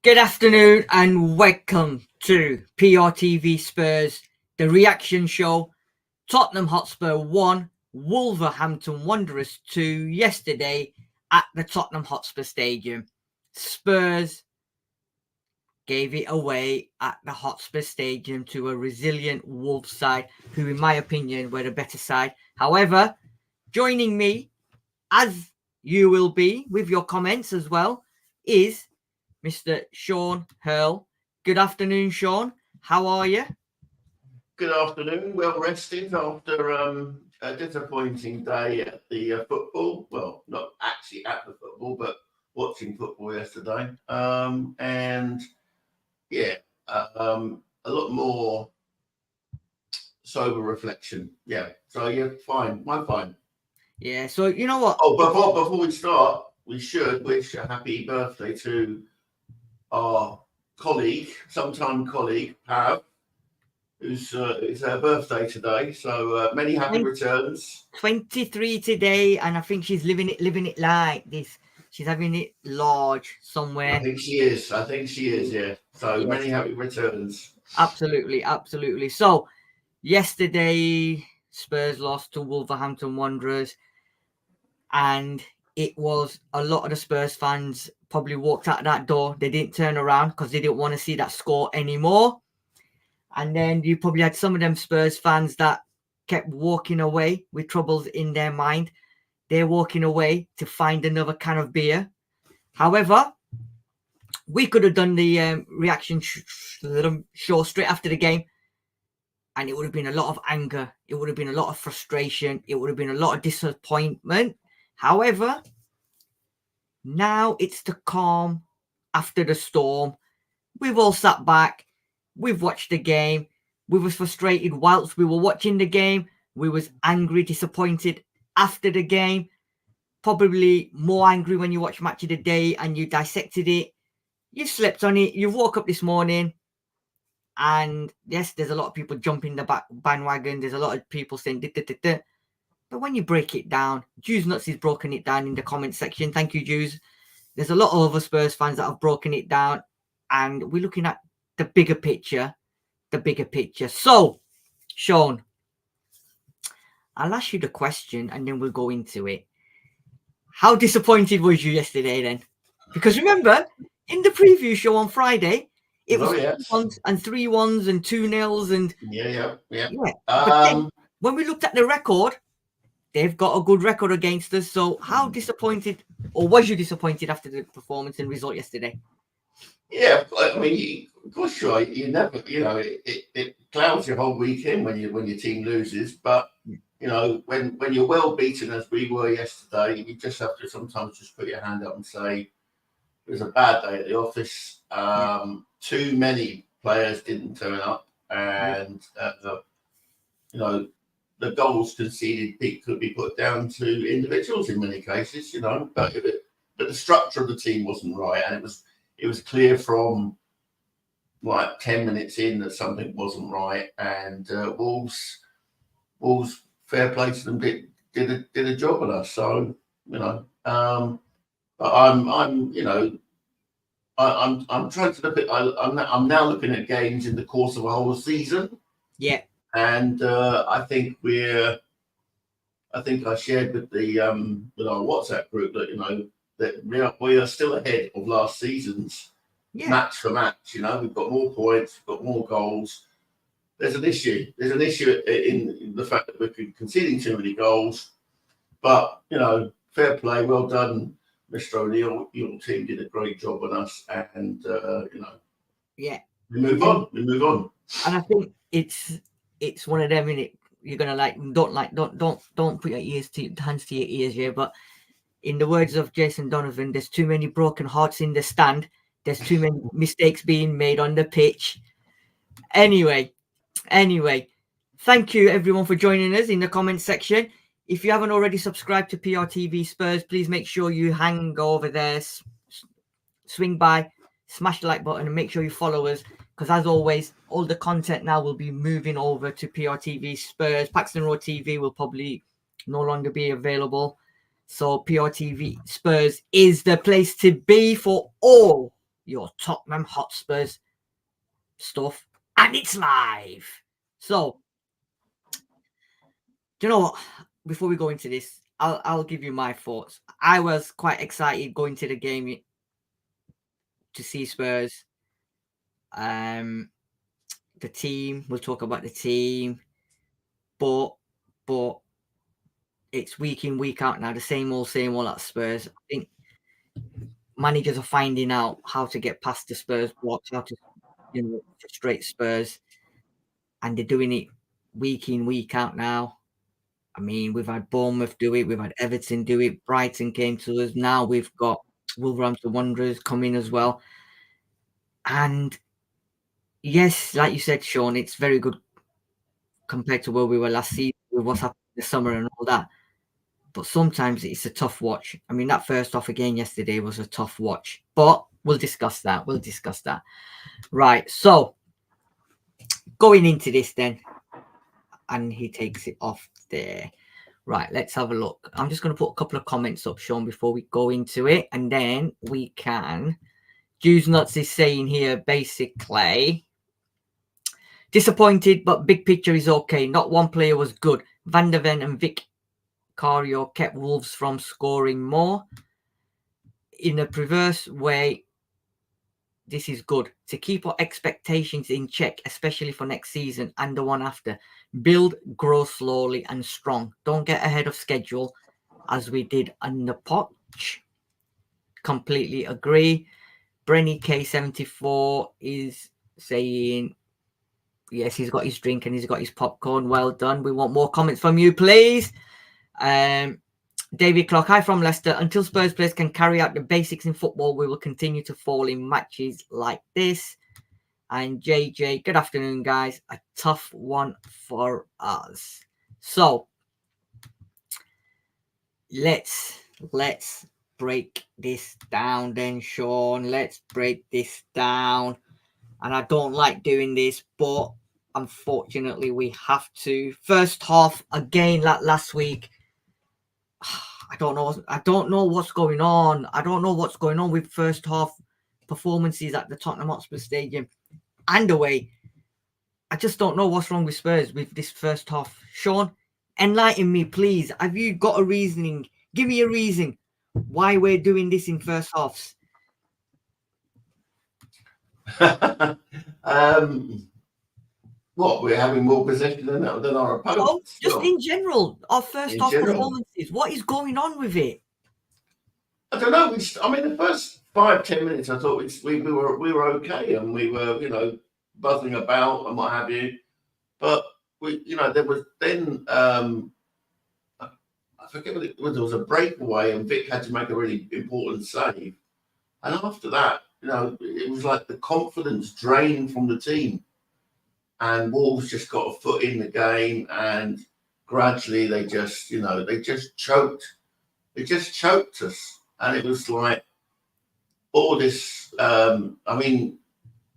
Good afternoon and welcome to PRTV Spurs, the reaction show. Tottenham Hotspur 1, Wolverhampton Wanderers 2 yesterday at the Tottenham Hotspur Stadium. Spurs gave it away at the Hotspur Stadium to a resilient Wolves side who, in my opinion, were the better side. However, joining me, as you will be with your comments as well, is Mr. Sean Hurl. Good afternoon, Sean. How are you? Good afternoon. Well rested after a disappointing day at the football. Well, not actually at the football, but watching football yesterday. And yeah, a lot more sober reflection. Yeah. So yeah, fine. I'm fine. Yeah. So you know what? Oh, before we start, we should wish a happy birthday to our colleague, sometime colleague, Pav. It's her birthday today, so many happy returns. 23 today, and I think she's living it like this. She's having it large somewhere. I think she is. Yeah. So yes. Many happy returns. Absolutely. So yesterday, Spurs lost to Wolverhampton Wanderers, and it was a lot of the Spurs fans probably walked out that door. They didn't turn around because they didn't want to see that score anymore. And then you probably had some of them Spurs fans that kept walking away with troubles in their mind. They're walking away to find another can of beer. However, we could have done the reaction show straight after the game, and it would have been a lot of anger. It would have been a lot of frustration. It would have been a lot of disappointment. However, now it's the calm after the storm. We've all sat back. We've watched the game. We were frustrated whilst we were watching the game. We was angry, disappointed after the game. Probably more angry when you watch Match of the Day and you dissected it. You slept on it. You woke up this morning. And yes, there's a lot of people jumping the bandwagon. There's a lot of people saying, da. But when you break it down, Juice Nuts has broken it down in the comment section. Thank you, Juice. There's a lot of other Spurs fans that have broken it down. And we're looking at the bigger picture. So, Sean, I'll ask you the question and then we'll go into it. How disappointed was you yesterday then? Because remember, in the preview show on Friday, it was 1 and 3-1s and 2-0s and yeah. But then, when we looked at the record, they've got a good record against us. So how disappointed, or was you disappointed after the performance and result yesterday? Yeah, I mean, of course, sure. You never, it clouds your whole weekend when your team loses. But when you're well beaten as we were yesterday, you just have to sometimes just put your hand up and say it was a bad day at the office. Too many players didn't turn up, and the goals conceded could be put down to individuals in many cases. But the structure of the team wasn't right, and it was clear from like 10 minutes in that something wasn't right. And Wolves, fair play to them, did a job on us. So but I'm trying to look at. I'm now looking at games in the course of a whole season. Yeah. And I think I shared with with our WhatsApp group that that we are still ahead of last season's match for match. We've got more points, we've got more goals. There's an issue. There's an issue in the fact that we're conceding too many goals. But fair play, well done, Mr. O'Neill. Your team did a great job on us, and we move on. And I think it's one of them, innit? You're gonna don't put your hands to your ears here, but in the words of Jason Donovan, there's too many broken hearts in the stand. There's too many mistakes being made on the pitch. Anyway, thank you everyone for joining us in the comment section. If you haven't already subscribed to PRTV Spurs, please make sure you hang over there, swing by, smash the like button, and make sure you follow us. Because as always, all the content now will be moving over to PRTV Spurs. Paxton Road TV will probably no longer be available. So PRTV Spurs is the place to be for all your Tottenham Hotspurs stuff, and it's live. So, do you know what? Before we go into this, I'll give you my thoughts. I was quite excited going to the game to see Spurs. The team, we'll talk about the team, but it's week in, week out now, the same old at Spurs. I think managers are finding out how to get past the Spurs blocks, how to, frustrate Spurs, and they're doing it week in, week out now. I mean, we've had Bournemouth do it, we've had Everton do it, Brighton came to us. Now we've got Wolverhampton Wanderers coming as well. And yes, like you said, Sean, it's very good compared to where we were last season with what's happened this summer and all that. But sometimes it's a tough watch. I mean, that first half again yesterday was a tough watch. But we'll discuss that. Right, so going into this then, and he takes it off there. Right, let's have a look. I'm just going to put a couple of comments up, Sean, before we go into it, and then we can. Juice Nuts is saying here, basically, disappointed, but big picture is okay. Not one player was good. Van der Ven and Vic Cario kept Wolves from scoring more. In a perverse way, this is good. To keep our expectations in check, especially for next season and the one after. Build, grow slowly and strong. Don't get ahead of schedule as we did on the Poch. Completely agree. Brenny K74 is saying, yes, he's got his drink and he's got his popcorn. Well done. We want more comments from you, please. David Clark, hi from Leicester. Until Spurs players can carry out the basics in football, we will continue to fall in matches like this. And JJ, good afternoon, guys. A tough one for us. So let's break this down then, Sean. Let's break this down. And I don't like doing this, but unfortunately we have to. First half, again, like last week, I don't know what's going on. I don't know what's going on with first half performances at the Tottenham Hotspur Stadium and away. I just don't know what's wrong with Spurs with this first half. Sean, enlighten me, please. Have you got a reasoning? Give me a reason why we're doing this in first halves. What, we're having more possession than our opponents? No, just in general, our first half performances. What is going on with it? I don't know. I mean, the first 5-10 minutes, I thought we were okay, and we were, buzzing about and what have you. But there was then I forget what it was. There was a breakaway, and Vic had to make a really important save. And after that, it was like the confidence drained from the team. And Wolves just got a foot in the game, and gradually they just choked. They just choked us, and it was like all this. I mean,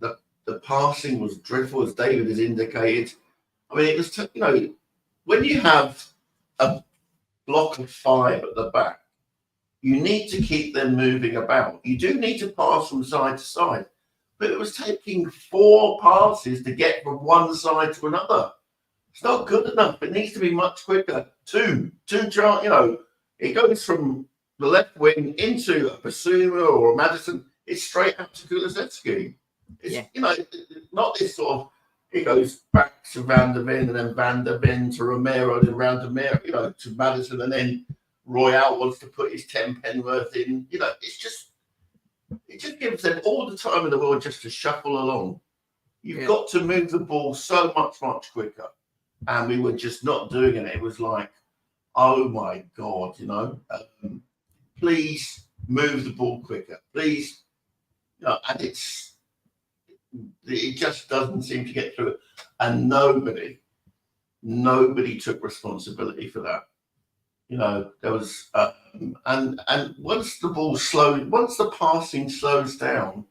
the passing was dreadful, as David has indicated. I mean, it was when you have a block of 5 at the back, you need to keep them moving about. You do need to pass from side to side. But it was taking 4 passes to get from one side to another. It's not good enough. It needs to be much quicker. Two, it goes from the left wing into a Basuma or a Maddison. It's straight out to Kulusevski. It's, not this sort of, it goes back to Van der Ven and then Van der Ven to Romero, then round to to Maddison, and then Royale wants to put his 10 Penworth in. It just gives them all the time in the world just to shuffle along. You've got to move the ball so much quicker. And we were just not doing it. It was like, oh my God, please move the ball quicker. Please. And it just doesn't seem to get through it. And nobody took responsibility for that. There was, and once the passing slows down,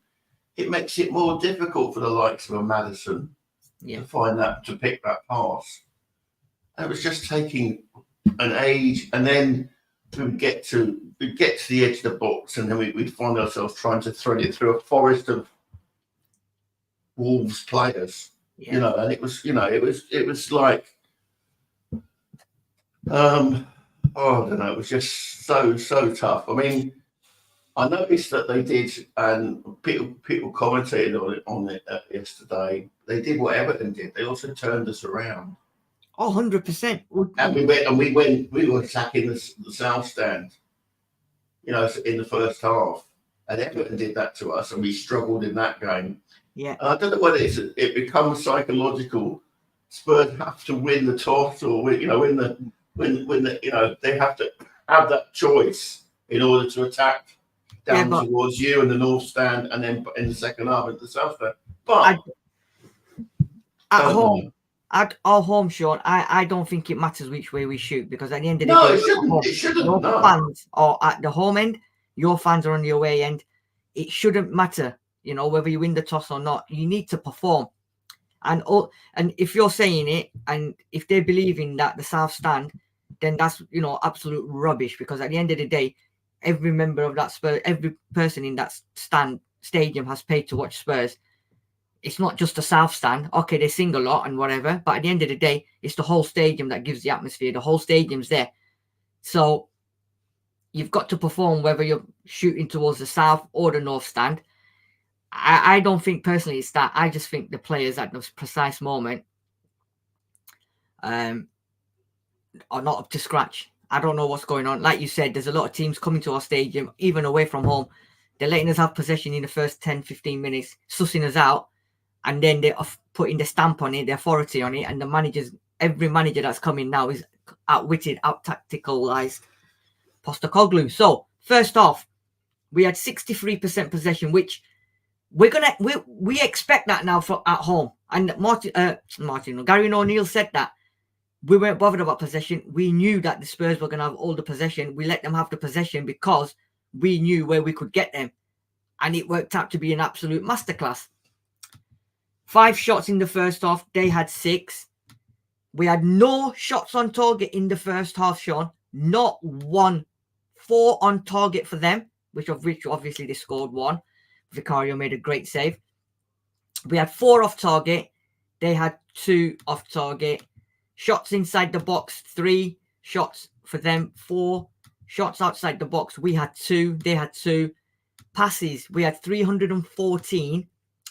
it makes it more difficult for the likes of a Maddison to pick that pass. And it was just taking an age, and then we'd get to the edge of the box, and then we'd find ourselves trying to thread it through a forest of Wolves players. Yeah. And it was like, I don't know, it was just so tough. I mean, I noticed that they did, and people commented on it yesterday. They did what Everton did. They also turned us around. Oh, 100%. And we were attacking the south stand, in the first half. And Everton did that to us, and we struggled in that game. Yeah. And I don't know whether it becomes psychological. Spurs have to win the toss, or when they have to have that choice in order to attack down towards you in the north stand, and then in the second half at the south stand. But at our home, Sean, I don't think it matters which way we shoot, because at the end of the day, it shouldn't. Your fans are at the home end, your fans are on the away end. It shouldn't matter, whether you win the toss or not. You need to perform. And if you're saying it, and if they're believing that the south stand, then that's absolute rubbish, because at the end of the day, every member of that Spurs, every person in that stadium has paid to watch Spurs. It's not just the south stand. Okay, they sing a lot and whatever, but at the end of the day, it's the whole stadium that gives the atmosphere. The whole stadium's there. So you've got to perform whether you're shooting towards the south or the north stand. I don't think personally it's that. I just think the players at this precise moment are not up to scratch. I don't know what's going on. Like you said, there's a lot of teams coming to our stadium, even away from home. They're letting us have possession in the first 10, 15 minutes, sussing us out, and then they're putting the stamp on it, the authority on it, and every manager that's coming now is outwitted, out-tacticalized Postecoglou. So, first off, we had 63% possession, which we expect that now at home. And Gary O'Neill said that. We weren't bothered about possession. We knew that the Spurs were going to have all the possession. We let them have the possession because we knew where we could get them. And it worked out to be an absolute masterclass. 5 shots in the first half. They had 6. We had no shots on target in the first half, Sean. Not one. 4 on target for them, which obviously they scored 1. Vicario made a great save. We had 4 off target. They had 2 off target. Shots inside the box, 3 shots for them, 4 shots outside the box. We had 2, they had 2. Passes, we had 314.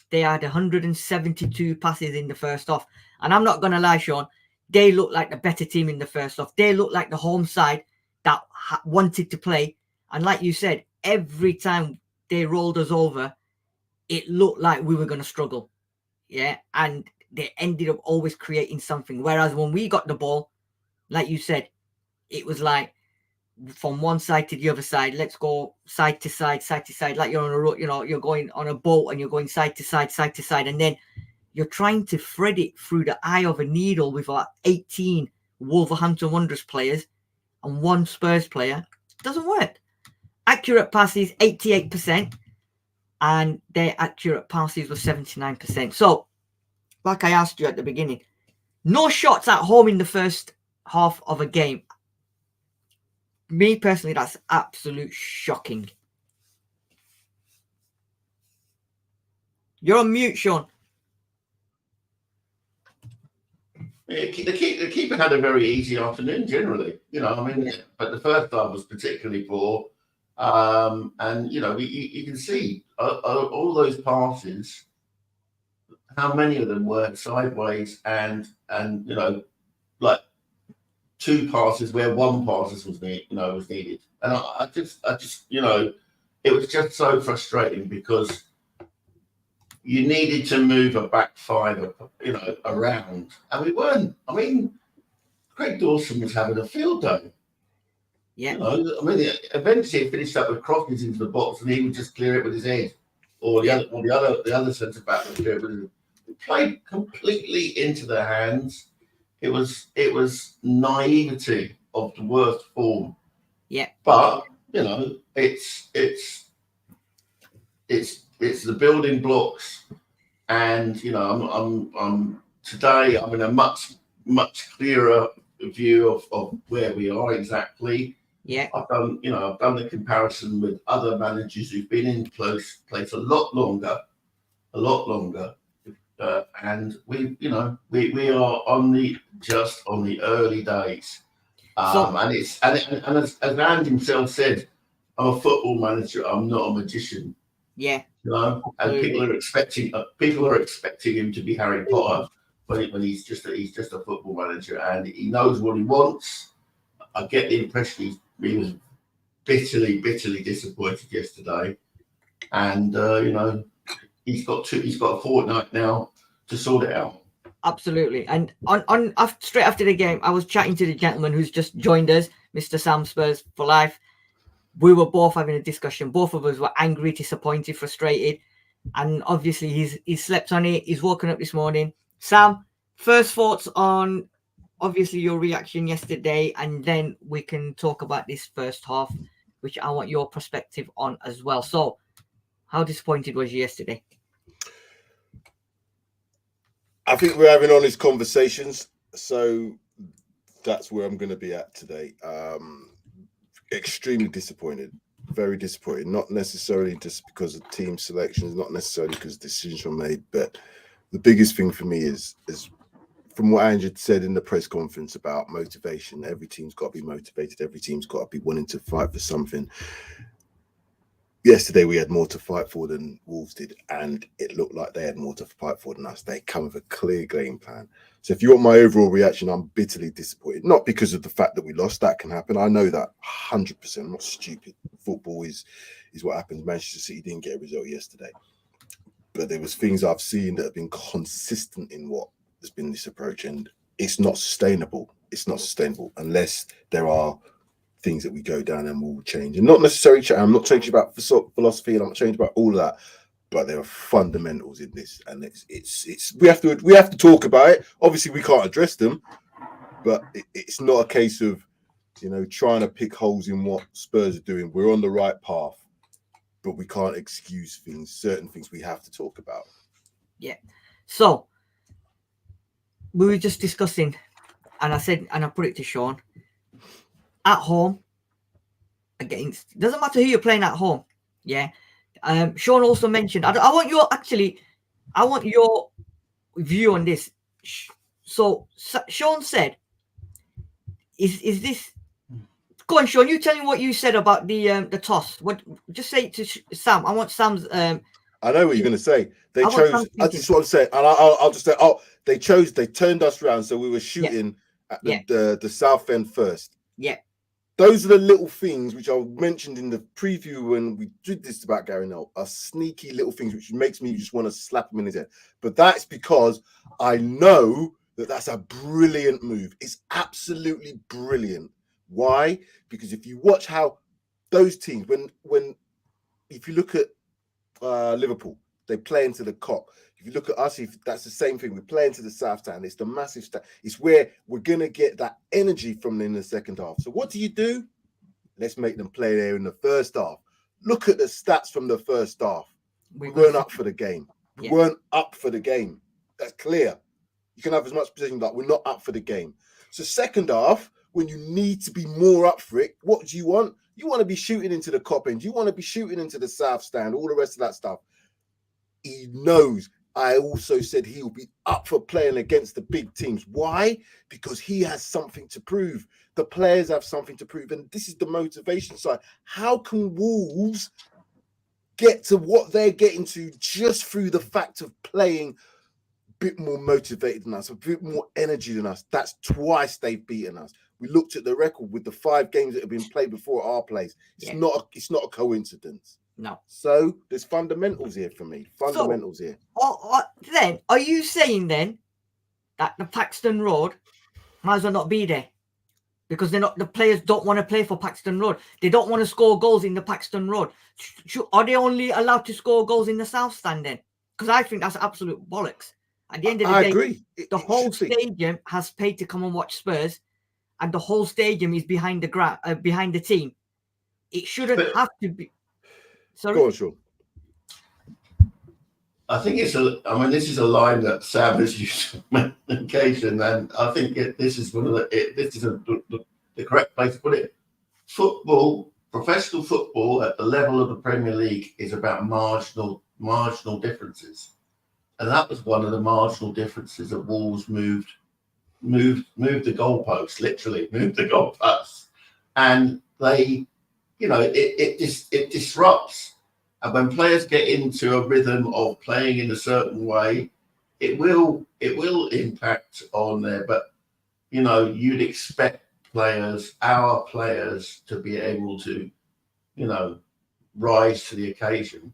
They had 172 passes in the first half. And I'm not going to lie, Sean, they looked like the better team in the first half. They looked like the home side that wanted to play. And like you said, every time they rolled us over, it looked like we were going to struggle. Yeah, and they ended up always creating something. Whereas when we got the ball, like you said, it was like from one side to the other side. Let's go side to side, like you're on a road, you're going on a boat and you're going side to side, and then you're trying to thread it through the eye of a needle with like 18 Wolverhampton Wanderers players and 1 Spurs player. It doesn't work. Accurate passes 88%, and their accurate passes were 79%. So, like I asked you at the beginning, no shots at home in the first half of a game. Me personally, that's absolute shocking. You're on mute, Sean. Yeah, the keeper had a very easy afternoon generally, but the first half was particularly poor. And you can see all those passes, how many of them were sideways and like 2 passes where 1 pass was needed. And I just it was just so frustrating because you needed to move a back 5 around, and we weren't. I mean, Craig Dawson was having a field day. Yeah. Eventually he finished up with crosses into the box, and he would just clear it with his head, or the other centre back would clear it with his head. We played completely into their hands. It was naivety of the worst form. Yeah. But it's the building blocks, and I'm today I'm in a much clearer view of where we are exactly. Yeah. I've done the comparison with other managers who've been in place a lot longer, and we are on the early days. And as Rand himself said, I'm a football manager. I'm not a magician. Yeah. And people are expecting him to be Harry Potter when he's just a football manager, and he knows what he wants. I get the impression he was bitterly disappointed yesterday, and he's got a fortnight now to sort it out. Absolutely. And straight after the game, I was chatting to the gentleman who's just joined us, Mr. Sam Spurs for Life. We were both having a discussion. Both of us were angry, disappointed, frustrated, and obviously he's slept on it. He's woken up this morning. Sam, first thoughts on obviously your reaction yesterday, and then we can talk about this first half, which I want your perspective on as well. So, how disappointed was you yesterday? I think we're having honest conversations, so that's where I'm going to be at today. Extremely disappointed, very disappointed. Not necessarily just because of team selections, not necessarily because decisions were made, but the biggest thing for me is from what Andrew said in the press conference about motivation. Every team's got to be motivated. Every team's got to be wanting to fight for something. Yesterday, we had more to fight for than Wolves did, and it looked like they had more to fight for than us. They come with a clear game plan. So if you want my overall reaction, I'm bitterly disappointed. Not because of the fact that we lost. That can happen. I know that 100%. I'm not stupid. Football is what happens. Manchester City didn't get a result yesterday. But there was things I've seen that have been consistent in what has been this approach, and it's not sustainable. It's not sustainable unless there are things that we go down and will change. And not necessarily, I'm not changing about philosophy, and I'm not changing about all of that, but there are fundamentals in this, and it's we have to talk about it. Obviously, we can't address them, but it's not a case of trying to pick holes in what Spurs are doing. We're on the right path, but we can't excuse things. Certain things we have to talk about. Yeah. So we were just discussing, and I said, and I put it to Sean, at home against, doesn't matter who you're playing at home. Yeah. Sean also mentioned, I want your view on this. So Sean said, is this, go on, Sean, you tell me what you said about the toss. What, just say it to Sam. I want Sam's I know what you're going to say. They chose. That's what I'm saying, and I'll just say, they turned us around, so we were shooting at the south end first. Yeah. Those are the little things which I mentioned in the preview when we did this about Gary Neville, are sneaky little things which makes me just want to slap him in his head. But that's because I know that that's a brilliant move. It's absolutely brilliant. Why? Because if you watch how those teams, if you look at Liverpool, they play into the Kop. If you look at us, if that's the same thing, we play into the south stand. It's the massive stand. It's where we're going to get that energy from in the second half. So what do? Let's make them play there in the first half. Look at the stats from the first half. We weren't up for the game. We weren't up for the game. That's clear. You can have as much possession, but we're not up for the game. So second half, when you need to be more up for it, what do you want? You want to be shooting into the Kop end. You want to be shooting into the south stand, all the rest of that stuff. He knows. I also said he will be up for playing against the big teams. Why? Because he has something to prove. The players have something to prove. And this is the motivation side. How can Wolves get to what they're getting to just through the fact of playing a bit more motivated than us, a bit more energy than us? That's twice they've beaten us. We looked at the record with the 5 games that have been played before at our place. It's not a coincidence. No. So there's fundamentals here for me. Fundamentals here. Then are you saying then that the Paxton Road might as well not be there? Because the players don't want to play for Paxton Road. They don't want to score goals in the Paxton Road. Are they only allowed to score goals in the south stand then? Because I think that's absolute bollocks. At the end of the day, agree. The whole stadium has paid to come and watch Spurs, and the whole stadium is behind the team. It shouldn't have to be. Sorry? Go on, Sean. I think this is a line that Sam has used on occasion, and I think this is the correct place to put it. football, professional football at the level of the Premier League is about marginal differences. And that was one of the marginal differences that Wolves moved the goalposts, literally moved the goalposts. And they, you know, it disrupts. And when players get into a rhythm of playing in a certain way, it will impact on there. But, you know, you'd expect our players to be able to, you know, rise to the occasion.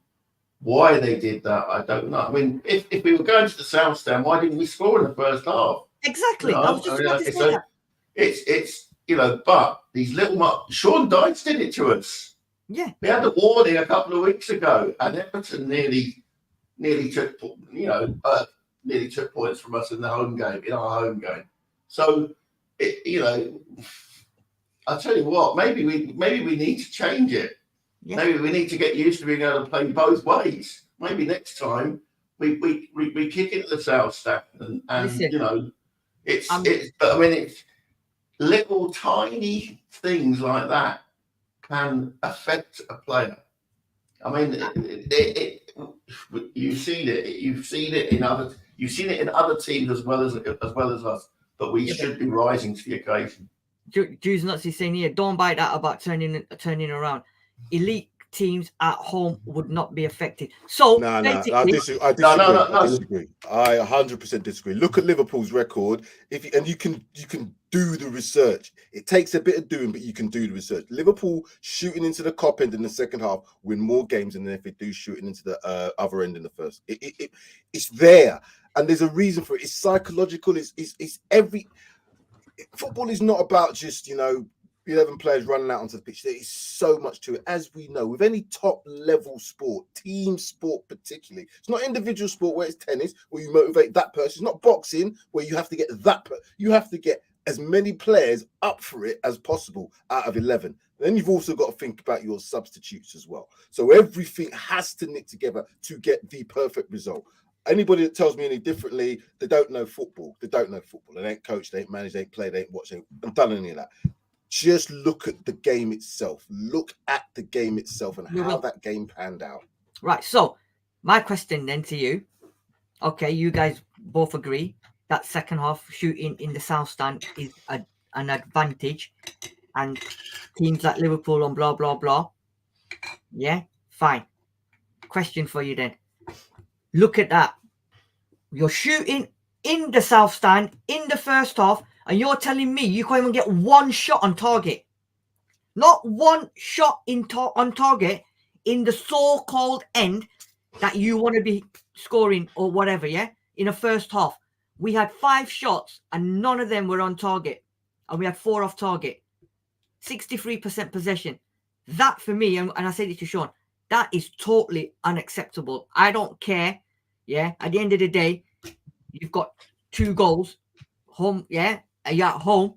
Why they did that, I don't know. I mean, if we were going to the South Stand, why didn't we score in the first half? Exactly. You know, I was just about to say that. It's you know, but these little Sean Dyche did it to us. Yeah. We had a warning a couple of weeks ago, and Everton nearly took points from us in our home game. So, you know, I'll tell you what, maybe we need to change it. Yeah. Maybe we need to get used to being able to play both ways. Maybe next time we kick into the South Stand and you know, it's but I mean, it's little tiny things like that can affect a player. I mean, you've seen it in other teams as well as us. But we should be rising to the occasion. Drew's not saying here, don't bite that about turning around. Elite teams at home would not be affected. So I disagree. I disagree. I 100% disagree. Look at Liverpool's record. You can do the research. It takes a bit of doing, but you can do the research. Liverpool shooting into the cop end in the second half win more games than if they do shooting into the other end in the first. It's there, and there's a reason for it. It's psychological. It's every football is not about just, you know, 11 players running out onto the pitch. There is so much to it, as we know. With any top level sport, team sport particularly, it's not individual sport where it's tennis where you motivate that person. It's not boxing where you have to get you have to get as many players up for it as possible out of 11. Then you've also got to think about your substitutes as well. So everything has to knit together to get the perfect result. Anybody that tells me any differently, they don't know football. They don't know football. They ain't coached, they ain't managed, they ain't played, they ain't watched, they ain't done any of that. Just look at the game itself. Look at the game itself and how that game panned out. Right. So my question then to you, okay, you guys both agree that second half shooting in the South Stand is an advantage, and teams like Liverpool and blah, blah, blah. Yeah, fine. Question for you then. Look at that. You're shooting in the South Stand in the first half, and you're telling me you can't even get one shot on target. Not one shot on target in the so-called end that you want to be scoring or whatever, yeah? In the first half. We had 5 shots and none of them were on target. And we had 4 off target. 63% possession. That for me, and I said it to Sean, that is totally unacceptable. I don't care. Yeah. At the end of the day, you've got 2 goals. Home, yeah. You're at home.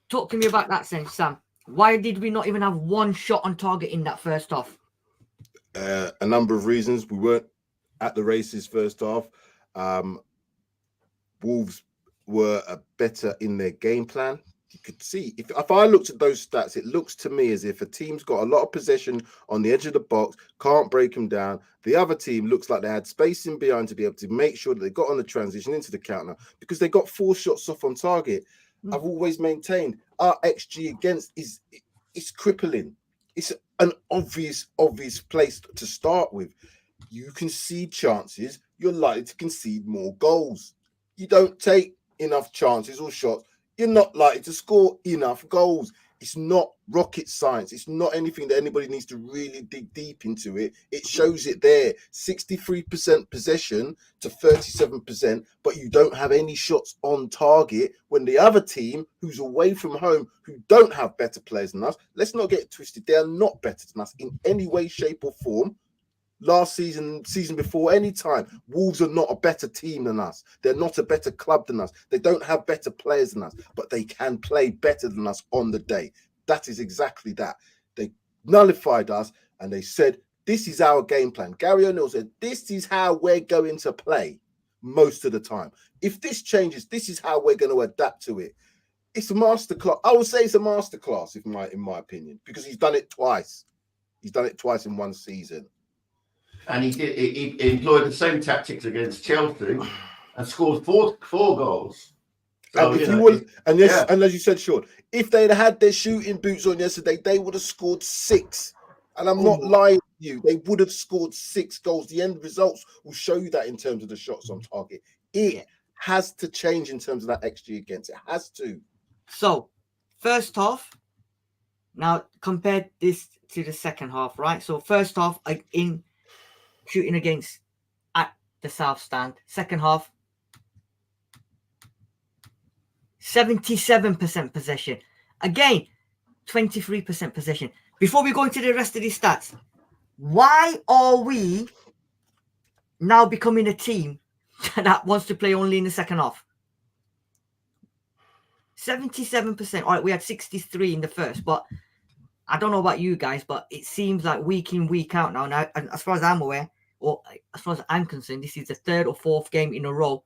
Talk to me about that sense, Sam. Why did we not even have 1 shot on target in that first half? A number of reasons. We weren't at the races first half. Wolves were better in their game plan. You could see, if I looked at those stats, it looks to me as if a team's got a lot of possession on the edge of the box, can't break them down. The other team looks like they had space in behind to be able to make sure that they got on the transition into the counter because they got 4 shots off on target. I've always maintained our XG against is crippling. It's an obvious place to start with. You concede chances, you're likely to concede more goals. You don't take enough chances or shots, you're not likely to score enough goals. It's not rocket science. It's not anything that anybody needs to really dig deep into it. It shows it there. 63% possession to 37%, but you don't have any shots on target when the other team who's away from home, who don't have better players than us, let's not get it twisted, they are not better than us in any way, shape or form. Last season before, any time, Wolves are not a better team than us. They're not a better club than us. They don't have better players than us, but they can play better than us on the day. That is exactly that. They nullified us and they said, this is our game plan. Gary O'Neill said, this is how we're going to play most of the time. If this changes, this is how we're going to adapt to it. it's a masterclass. I would say it's a masterclass, in my opinion, because he's done it twice. He's done it twice in one season. And he employed the same tactics against Chelsea and scored four goals. So, and if you would, and yes, and as you said, Sean, if they'd had their shooting boots on yesterday, they would have scored 6. And I'm not lying to you, they would have scored 6 goals. The end results will show you that in terms of the shots on target. It has to change in terms of that XG against. It has to. So, first half, now compare this to the second half, right? So, first half, in shooting against at the south stand. Second half, 77% possession. Again, 23% possession. Before we go into the rest of these stats, why are we now becoming a team that wants to play only in the second half? 77%. All right, we had 63 in the first, but I don't know about you guys, but it seems like week in, week out now. Now, as far as I'm aware, or as far as I'm concerned, this is the 3rd or 4th game in a row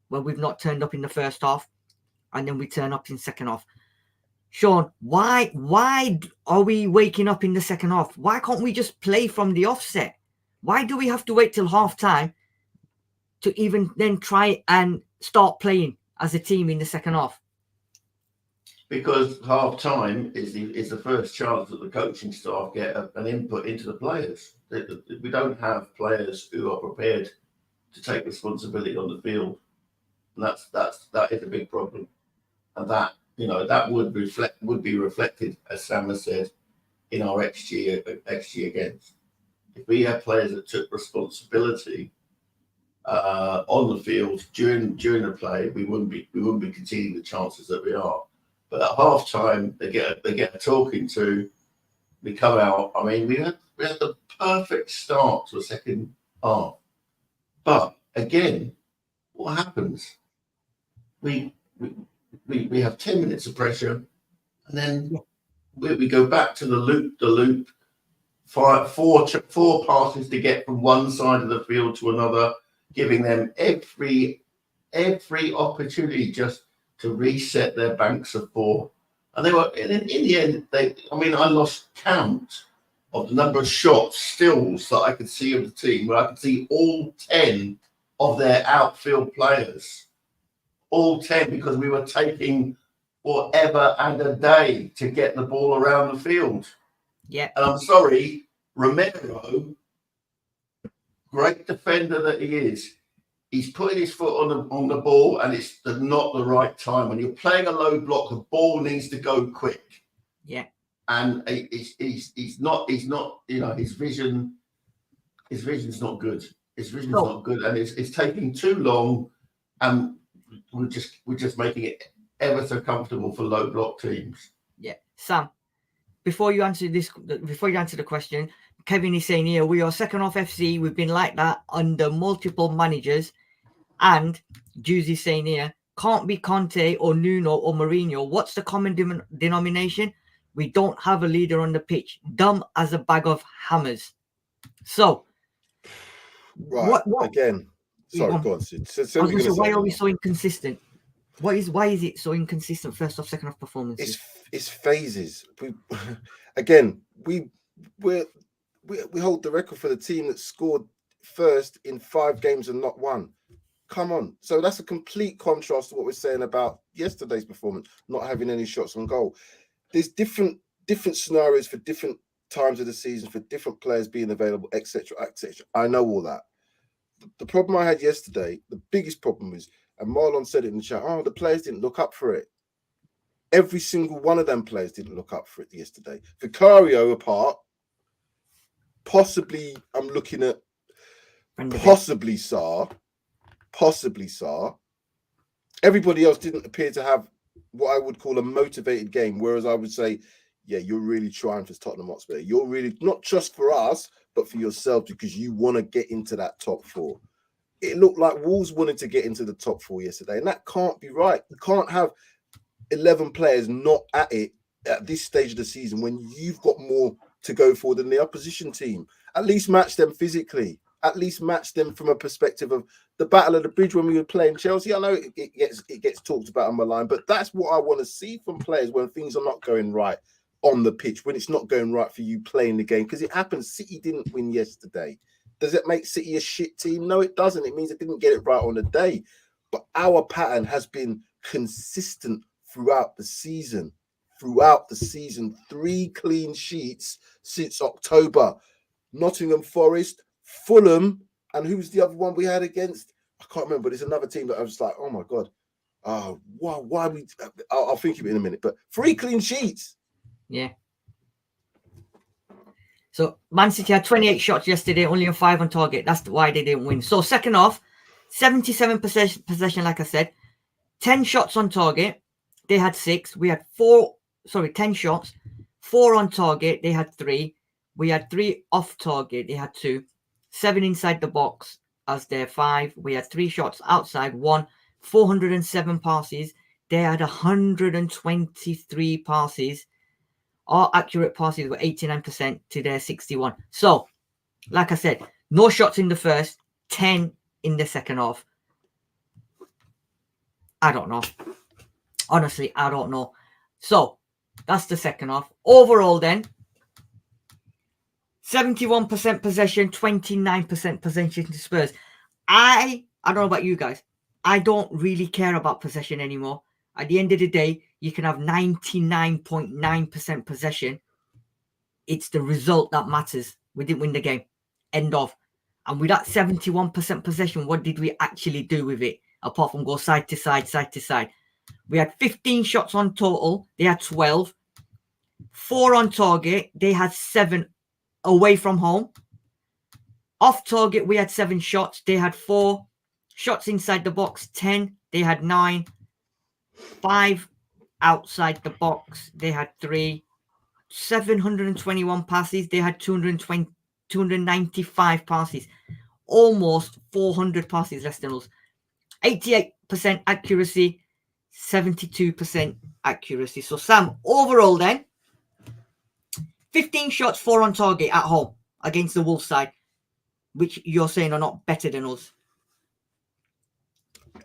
where we've not turned up in the first half, and then we turn up in second half. Sean, why are we waking up in the second half? Why can't we just play from the offset? Why do we have to wait till half time to even then try and start playing as a team in the second half? Because half time is the first chance that the coaching staff get an input into the players. We don't have players who are prepared to take responsibility on the field, and that is a big problem. And that would be reflected, as Sam has said, in our XG against. If we had players that took responsibility on the field during the play, we wouldn't be conceding the chances that we are. But at half time, they get a talking to. We come out. I mean, we had the perfect start to the second half. But again, what happens? We have 10 minutes of pressure, and then we go back to the loop. Four passes to get from one side of the field to another, giving them every opportunity just to reset their banks of 4. And they were in the end. I lost count of the number of shots, stills that I could see of the team, where I could see all 10 of their outfield players. All 10, because we were taking forever and a day to get the ball around the field. Yeah. And I'm sorry, Romero, great defender that he is, he's putting his foot on the ball, and it's not the right time. When you're playing a low block, the ball needs to go quick. Yeah. And he's not. His vision's not good. His vision's not good, and it's taking too long. And we're just making it ever so comfortable for low block teams. Yeah, Sam. Before you answer the question, Kevin is saying here, we are second half FC. We've been like that under multiple managers. And Juice is saying here, can't be Conte or Nuno or Mourinho. What's the common denomination? We don't have a leader on the pitch. Dumb as a bag of hammers. So, right, again. Sorry, go on, Sid. Why are we so inconsistent? Why is it so inconsistent? First half, second half performances. It's phases. We hold the record for the team that scored first in 5 games and not 1. Come on. So that's a complete contrast to what we're saying about yesterday's performance, not having any shots on goal. There's different scenarios for different times of the season, for different players being available, etc., etc. I know all that. The problem I had yesterday, the biggest problem was, and Marlon said it in the chat, the players didn't look up for it. Every single one of them players didn't look up for it yesterday. Vicario apart, possibly I'm looking at possibly Sarr. Everybody else didn't appear to have what I would call a motivated game, whereas I would say, yeah, you're really trying for Tottenham Hotspur. You're really, not just for us, but for yourself, because you want to get into that top 4. It looked like Wolves wanted to get into the top 4 yesterday, and that can't be right. You can't have 11 players not at it at this stage of the season when you've got more to go for than the opposition team. At least match them physically. at least match them from a perspective of the Battle of the Bridge when we were playing Chelsea. I know it gets talked about on my line, but that's what I want to see from players when things are not going right on the pitch, when it's not going right for you playing the game, because it happens. City didn't win yesterday. Does it make City a shit team? No, it doesn't. It means it didn't get it right on the day. But our pattern has been consistent throughout the season. 3 clean sheets since October. Nottingham Forest, Fulham, and who's the other one we had against? I can't remember. There's another team that I was like, oh my God. Why we? I'll think of it in a minute. But 3 clean sheets. Yeah. So Man City had 28 shots yesterday, only 5 on target. That's why they didn't win. So second half, 77% possession, like I said. 10 shots on target. They had 6. We had 10 shots. 4 on target. They had 3. We had 3 off target. They had 2. 7 inside the box as their 5. We had 3 shots outside. 1. 407 passes. They had 123 passes. Our accurate passes were 89% to their 61. So, like I said, no shots in the first, 10 in the second half. I don't know. Honestly, I don't know. So, that's the second half. Overall then, 71% possession, 29% possession to Spurs. I don't know about you guys. I don't really care about possession anymore. At the end of the day, you can have 99.9% possession. It's the result that matters. We didn't win the game. End of. And with that 71% possession, what did we actually do with it? Apart from go side to side, side to side. We had 15 shots on total. They had 12. 4 on target. They had 7 away from home. Off target, we had 7 shots. They had 4. Shots inside the box, 10. They had 9. 5 outside the box. They had 3. 721 passes. They had 295 passes. Almost 400 passes less than us. 88% accuracy. 72% accuracy. So, Sam, overall then, 15 shots, 4 on target at home against the Wolves side, which you're saying are not better than us.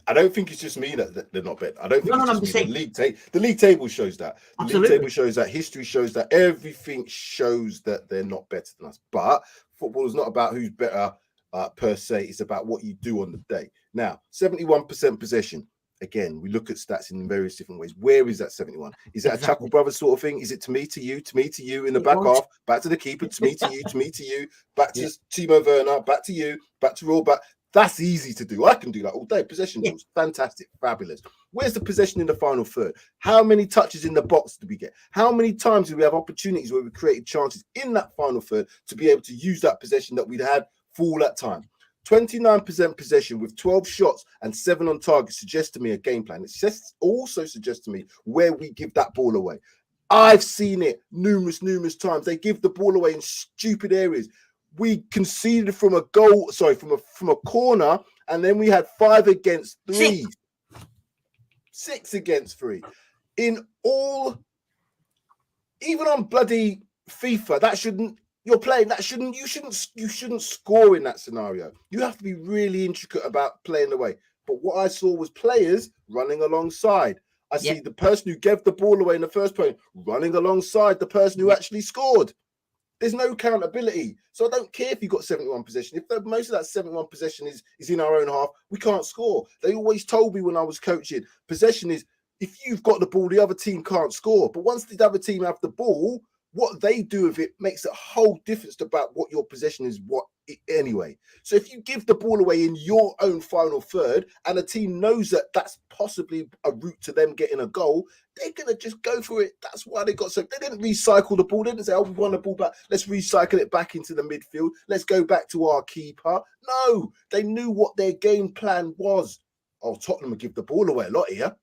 I don't think it's just me that they're not better. I don't think it's just me. The league table shows that. The Absolutely. league table shows that. History shows that. Everything shows that they're not better than us. But football is not about who's better per se. It's about what you do on the day. Now, 71% possession. Again, we look at stats in various different ways. Where is that 71? Is that a Chuckle Brothers sort of thing? Is it to me, to you in the back half, back to the keeper, to me, to you, back to Timo Werner, back to you, back to Raw, back? That's easy to do. I can do that all day. Possession rules, fantastic, fabulous. Where's the possession in the final third? How many touches in the box did we get? How many times did we have opportunities where we created chances in that final third to be able to use that possession that we'd had for all that time? 29% possession with 12 shots and 7 on target suggests to me a game plan. It also suggests to me where we give that ball away. I've seen it numerous times. They give the ball away in stupid areas. We conceded from a goal, from a corner, and then we had 5 against 3. 6 against 3. In all, even on bloody FIFA, you shouldn't score in that scenario. You have to be really intricate about playing the way. But what I saw was players running alongside. I see the person who gave the ball away in the first point running alongside the person who actually scored. There's no accountability. So I don't care if you got 71 possession. If most of that 71 possession is in our own half, we can't score. They always told me when I was coaching, possession is, if you've got the ball, the other team can't score. But once the other team have the ball, what they do with it makes a whole difference about what your possession is anyway. So if you give the ball away in your own final third and a team knows that that's possibly a route to them getting a goal, they're going to just go for it. That's why they got so they didn't recycle the ball. They didn't say, we want the ball back. Let's recycle it back into the midfield. Let's go back to our keeper. No, they knew what their game plan was. Oh, Tottenham will give the ball away a lot here.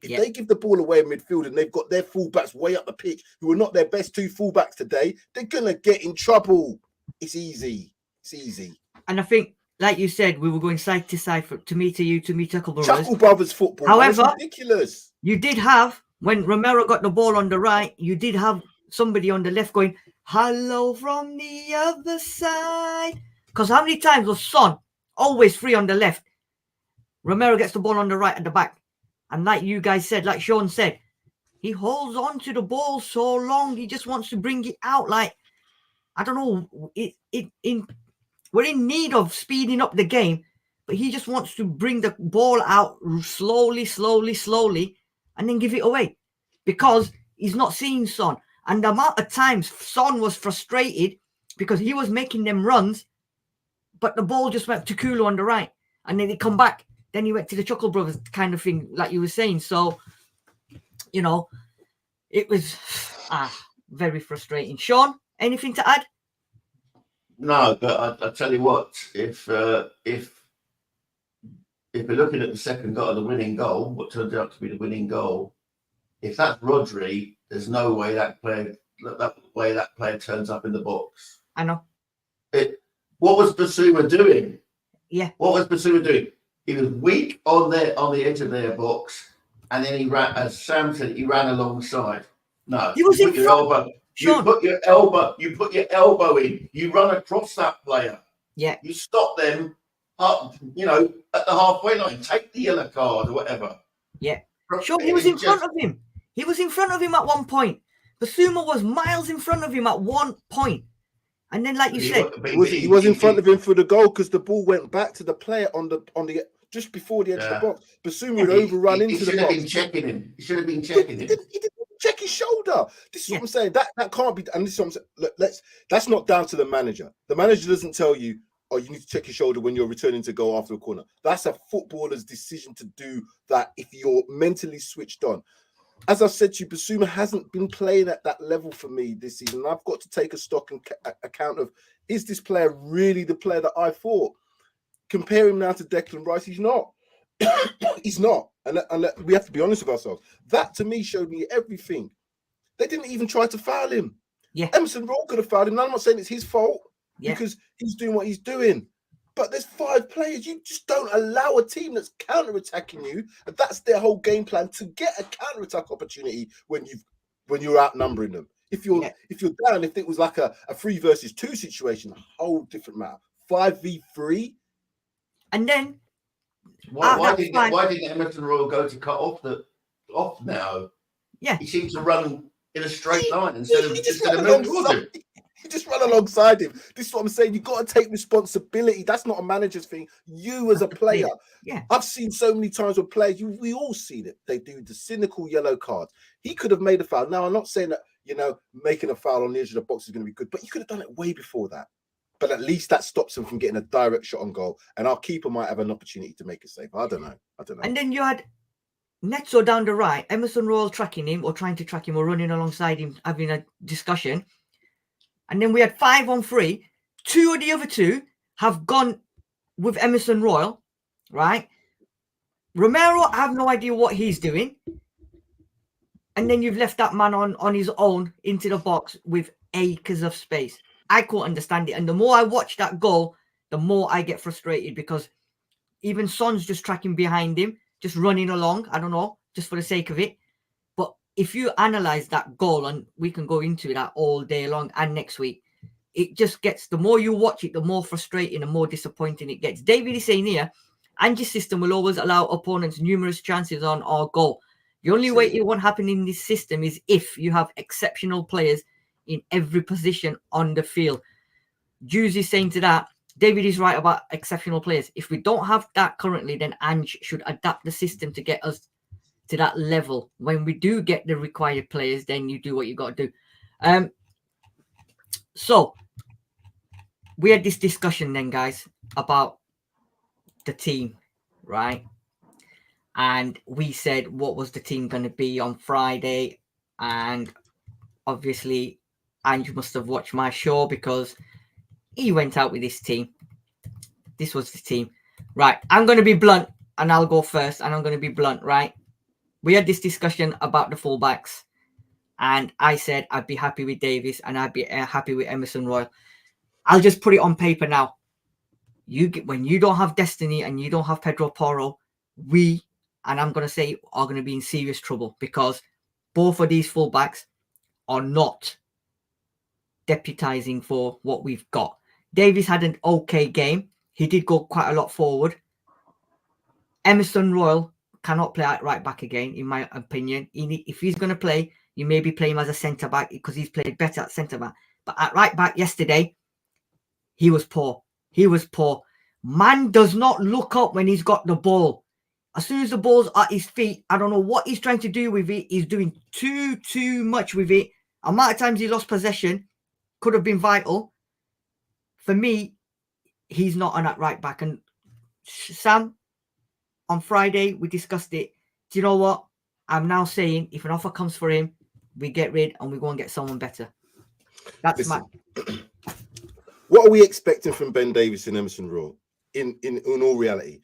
If they give the ball away in midfield and they've got their fullbacks way up the pitch, who are not their best 2 fullbacks today, they're going to get in trouble. It's easy. It's easy. And I think, like you said, we were going side to side to me, to you, to me, Chuckle Brothers. Chuckle Brothers football. However, that's ridiculous. You did have, when Romero got the ball on the right, you did have somebody on the left going, hello from the other side. Because how many times was Son always free on the left? Romero gets the ball on the right at the back. And like you guys said, like Sean said, he holds on to the ball so long. He just wants to bring it out. Like, I don't know. We're in need of speeding up the game, but he just wants to bring the ball out slowly, and then give it away because he's not seeing Son. And the amount of times Son was frustrated because he was making them runs, but the ball just went to Kulu on the right, and then he come back. Then he went to the Chuckle Brothers kind of thing, like you were saying. So, you know, it was very frustrating. Sean, anything to add? No, but I tell you what, if we're looking at the second goal, the winning goal, what turned out to be the winning goal, if that's Rodri, there's no way that player turns up in the box. I know. What was Basuma doing? Yeah. What was Basuma doing? He was weak on the edge of their box, and then he ran, as Sam said, he ran alongside. No, he was in front. You put your elbow in. You run across that player. Yeah. You stop them up, you know, at the halfway line. Take the yellow card or whatever. Yeah. Sure, he was in front of him. He was in front of him at one point. Basuma was miles in front of him at one point. And then, like you said, he was in front of him for the goal because the ball went back to the player on the just before the edge of the box. Basuma would overrun into the box. He should have been checking him. He should have been checking him. He didn't check his shoulder. This is what I'm saying. That can't be. And this is what I'm saying. Look, that's not down to the manager. The manager doesn't tell you, oh, you need to check your shoulder when you're returning to goal after a corner. That's a footballer's decision to do that if you're mentally switched on. As I said to you, Basuma hasn't been playing at that level for me this season. I've got to take a stock and account of, is this player really the player that I thought? Compare him now to Declan Rice, he's not. He's not. And we have to be honest with ourselves. That, to me, showed me everything. They didn't even try to foul him. Yeah. Emerson Royal could have fouled him. Now, I'm not saying it's his fault because he's doing what he's doing. But there's 5 players. You just don't allow a team that's counter-attacking you. And that's their whole game plan, to get a counter-attack opportunity when you're outnumbering them. If you're down, if it was like a 3 versus 2 situation, a whole different matter. 5v3. And then why didn't Emerson Royal go to cut off now? Yeah. He seems to run in a straight line instead of You just run alongside him. This is what I'm saying. You've got to take responsibility. That's not a manager's thing. You as a player. Yeah. I've seen so many times with players, we all seen it. They do the cynical yellow cards. He could have made a foul. Now, I'm not saying that, making a foul on the edge of the box is going to be good, but you could have done it way before that. But at least that stops him from getting a direct shot on goal. And our keeper might have an opportunity to make a save. I don't know. And then you had Neto down the right, Emerson Royal tracking him or trying to track him or running alongside him, having a discussion. And then we had 5-on-3. 2 of the other 2 have gone with Emerson Royal, right? Romero, I have no idea what he's doing. And then you've left that man on his own into the box with acres of space. I couldn't understand it. And the more I watch that goal, the more I get frustrated because even Son's just tracking behind him, just running along. I don't know, just for the sake of it. But if you analyze that goal, and we can go into that all day long and next week, it just gets, the more you watch it, the more frustrating and more disappointing it gets. David is saying here, Angie's system will always allow opponents numerous chances on our goal. The only way it won't happen in this system is if you have exceptional players in every position on the field. Juice is saying to that, David is right about exceptional players. If we don't have that currently, then Ange should adapt the system to get us to that level. When we do get the required players, then you do what you got to do. So we had this discussion then, guys, about the team, right? And we said, what was the team going to be on Friday? And obviously, Ange must have watched my show because he went out with this team. This was the team. Right, I'm going to be blunt and I'll go first and I'm going to be blunt, right? We had this discussion about the fullbacks and I said I'd be happy with Davis and I'd be happy with Emerson Royal. I'll just put it on paper now. When you don't have Destiny and you don't have Pedro Porro, and I'm going to say, are going to be in serious trouble because both of these fullbacks are not deputizing for what we've got. Davies had an okay game. He did go quite a lot forward. Emerson Royal cannot play at right back again, in my opinion. If he's going to play, you maybe play him as a centre back because he's played better at centre back. But at right back yesterday, he was poor. He was poor. Man does not look up when he's got the ball. As soon as the ball's at his feet, I don't know what he's trying to do with it. He's doing too much with it. Amount of times he lost possession could have been vital. For me, he's not on that right back. And Sam, on Friday, we discussed it. Do you know what? I'm now saying if an offer comes for him, we get rid and we go and get someone better. That's What are we expecting from Ben Davies and Emerson Royal? In all reality,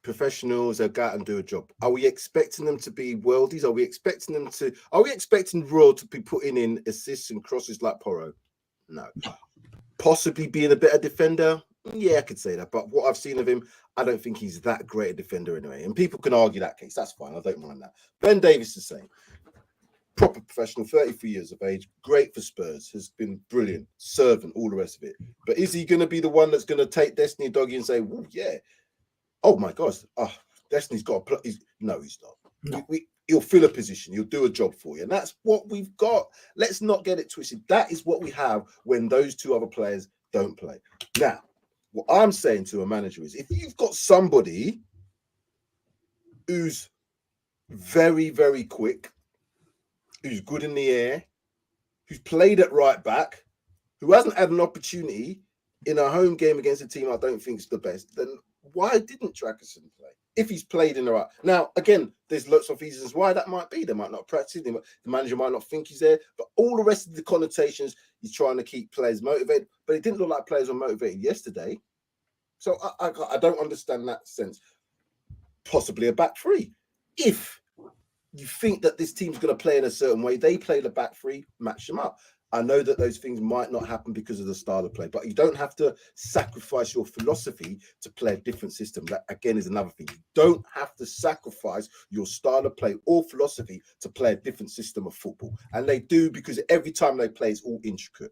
professionals, they'll go out and do a job. Are we expecting them to be worldies? Are we expecting Royal to be putting in assists and crosses like Porro? No. Possibly being a better defender? Yeah, I could say that. But what I've seen of him, I don't think he's that great a defender anyway. And people can argue that case. That's fine. I don't mind that. Ben Davies the same. Proper professional, 33 years of age, great for Spurs, has been brilliant, servant, all the rest of it. But is he going to be the one that's going to take Destiny Doggy and say, well, yeah, oh my gosh, Destiny's got a play? No, he's not. No. He'll fill a position, he'll do a job for you. And that's what we've got. Let's not get it twisted. That is what we have when those two other players don't play. Now, what I'm saying to a manager is if you've got somebody who's very, very quick, who's good in the air, who's played at right back, who hasn't had an opportunity in a home game against a team I don't think is the best, then why didn't Trackerson play? If he's played in the right. Now, again, there's lots of reasons why that might be. They might not practice, the manager might not think he's there, but all the rest of the connotations, he's trying to keep players motivated, but it didn't look like players were motivated yesterday. So I don't understand that sense. Possibly a back three. If you think that this team's going to play in a certain way, they play the back three, match them up. I know that those things might not happen because of the style of play, but you don't have to sacrifice your philosophy to play a different system. That, again, is another thing. You don't have to sacrifice your style of play or philosophy to play a different system of football. And they do, because every time they play, it's all intricate.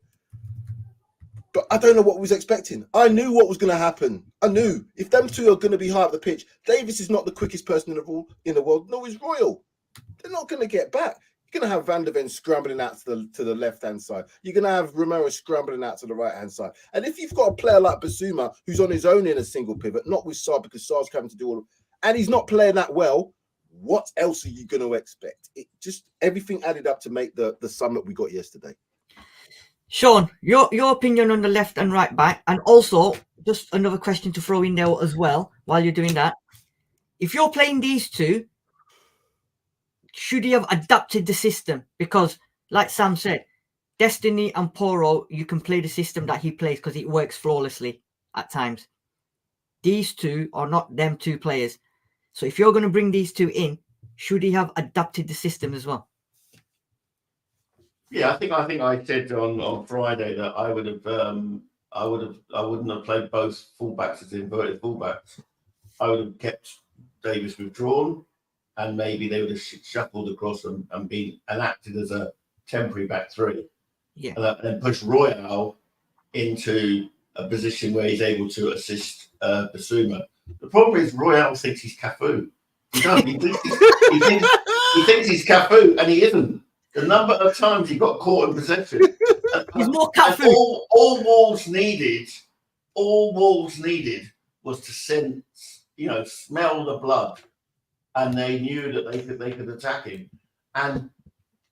But I don't know what we was expecting. I knew what was going to happen. I knew. If them two are going to be high up the pitch, Davies is not the quickest person in the world, nor is Royal. They're not going to get back. You're going to have Van der Ven scrambling out to the left-hand side. You're going to have Romero scrambling out to the right-hand side. And if you've got a player like Basuma, who's on his own in a single pivot, not with Saar, because Saar's coming to do all of, and he's not playing that well, what else are you going to expect? It just, everything added up to make the sum that we got yesterday. Sean, your opinion on the left and right back, and also just another question to throw in there as well while you're doing that. If you're playing these two, should he have adapted the system? Because, like Sam said, Destiny and Poro, you can play the system that he plays because it works flawlessly at times. These two are not them two players. So if you're going to bring these two in, should he have adapted the system as well? Yeah, I think I said on Friday that I wouldn't have played both fullbacks as inverted fullbacks. I would have kept Davies withdrawn, and maybe they would have shuffled across and acted as a temporary back three. Yeah. And then push Royal into a position where he's able to assist Basuma. The problem is Royal thinks he's Cafu. He doesn't. He thinks he's Cafu, and he isn't. The number of times he got caught in possession. He's more Cafu. All Wolves needed was to sense, smell the blood, and they knew that they could attack him. And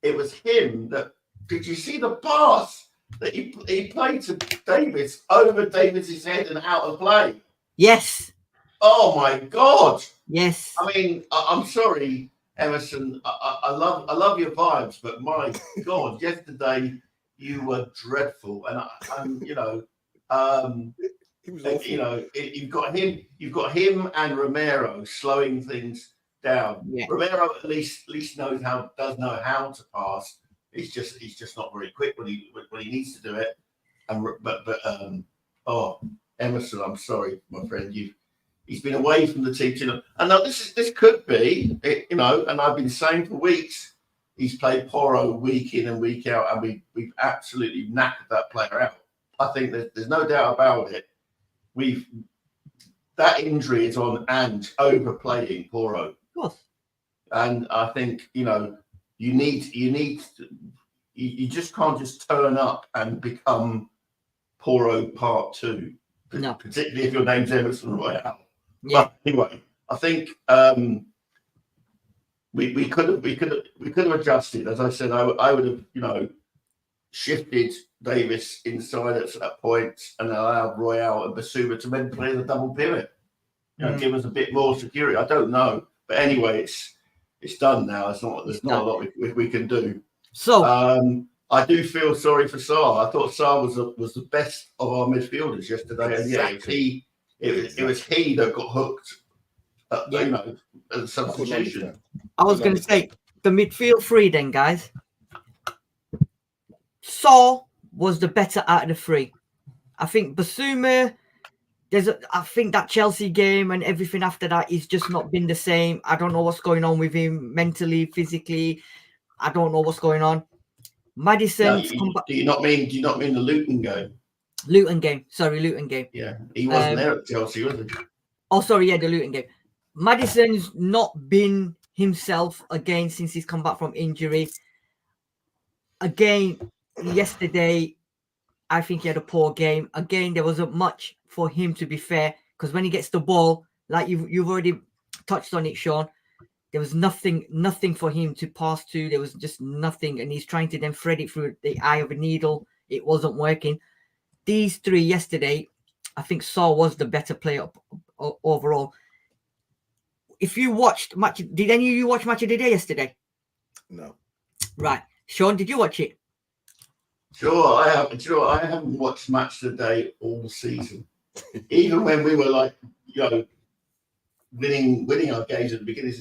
it was him that. Did you see the pass that he played to Davies over Davies' head and out of play? Yes. Oh my God. Yes. I mean, I'm sorry, Emerson. I love your vibes, but my God, yesterday you were dreadful, and he was awful. You've got him and Romero slowing things down. Yeah. Romero at least does know how to pass. He's just not very quick when he needs to do it. Emerson, I'm sorry, my friend. He's been away from the team. And now this could be, and I've been saying for weeks, he's played Poro week in and week out, and we've absolutely knackered that player out. I think there's no doubt about it. That injury is on and overplaying Poro. Of course. And I think, you just can't just turn up and become Poro Part 2. No. Particularly if your name's Emerson Royale. Yeah. But anyway, I think we could have adjusted. As I said, I would have, shifted Davis inside at that point and allowed Royale and Basuma to then play the double pivot. Give us a bit more security. I don't know, but anyway, it's done now. There's not a lot we can do. So I do feel sorry for Sarr. I thought Sarr was the best of our midfielders yesterday, exactly. And it was he that got hooked. At the substitution. I was going to say the midfield three, then, guys. Sarr was the better out of the three. I think Basuma. I think that Chelsea game and everything after that is just not been the same. I don't know what's going on with him mentally, physically. I don't know what's going on. Maddison. Do you not mean the Luton game? Luton game. Sorry, Luton game. Yeah, he wasn't there at Chelsea, was he? Oh, sorry, yeah, the Luton game. Maddison's not been himself again since he's come back from injury. Again, yesterday, I think he had a poor game. Again, there wasn't much for him, to be fair, because when he gets the ball, like you've already touched on it, Sean, there was nothing for him to pass to. There was just nothing, and he's trying to then thread it through the eye of a needle. It wasn't working. These three yesterday, I think Sarr was the better player overall. If you watched match, did any of you watch Match of the Day yesterday? No. Right, Sean, did you watch it? Sure, I have. I haven't watched Match of the Day all season. Even when we were winning our games at the beginning,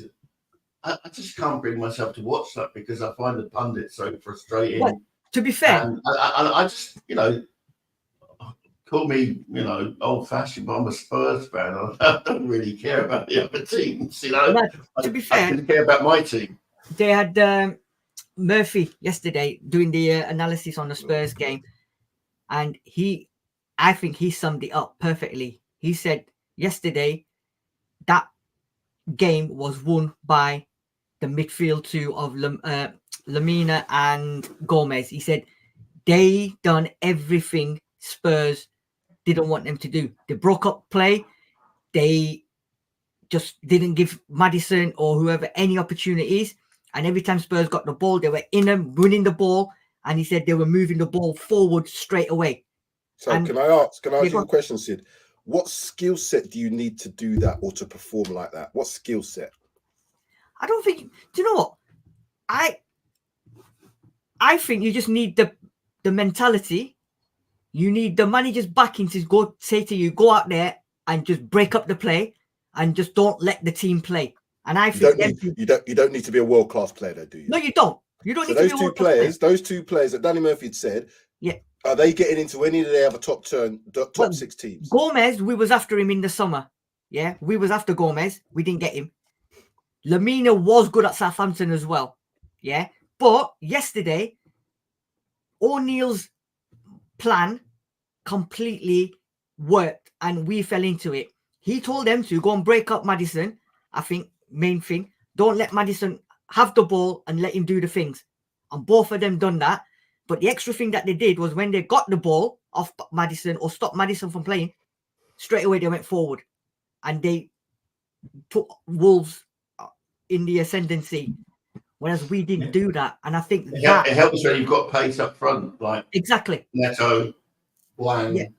I just can't bring myself to watch that because I find the pundits so frustrating. Well, to be fair, and I just call me old-fashioned, but I'm a Spurs fan. I don't really care about the other teams. To be fair, I didn't care about my team. They had Murphy yesterday doing the analysis on the Spurs game, and I think he summed it up perfectly. He said yesterday that game was won by the midfield two of Lamina and Gomes. He said they done everything Spurs didn't want them to do. They broke up play. They just didn't give Maddison or whoever any opportunities. And every time Spurs got the ball, they were in them, winning the ball. And he said they were moving the ball forward straight away. So can I ask you a question, Sid? What skill set do you need to do that or to perform like that? What skill set? I don't think. Do you know what? I think you just need the mentality. You need the manager's backing to go say to you, go out there and just break up the play and just don't let the team play. And I think you don't need to be a world class player, though, do you? No, you don't. You don't need to be a world class player. Those two players that Danny Murphy had said, yeah, are they getting into any of the other top 6 teams? Gomes, we was after him in the summer. Yeah, we was after Gomes. We didn't get him. Lamina was good at Southampton as well. Yeah, but yesterday, O'Neill's plan completely worked and we fell into it. He told them to go and break up Maddison. I think main thing, don't let Maddison have the ball and let him do the things. And both of them done that. But the extra thing that they did was when they got the ball off Maddison or stopped Maddison from playing, straight away they went forward and they put Wolves in the ascendancy. Whereas we didn't do that. And I think it helps when you've got pace up front, like exactly. Neto, Wang.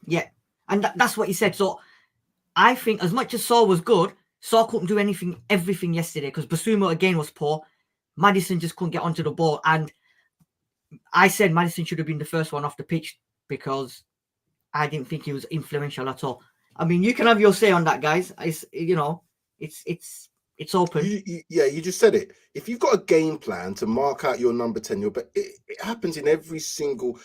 Yeah. And that's what he said. So I think as much as Sarr was good, Sarr couldn't do everything yesterday because Basuma again was poor. Maddison just couldn't get onto the ball. And I said Maddison should have been the first one off the pitch because I didn't think he was influential at all. I mean, you can have your say on that, guys. It's open. You just said it. If you've got a game plan to mark out your number 10, it happens in every single.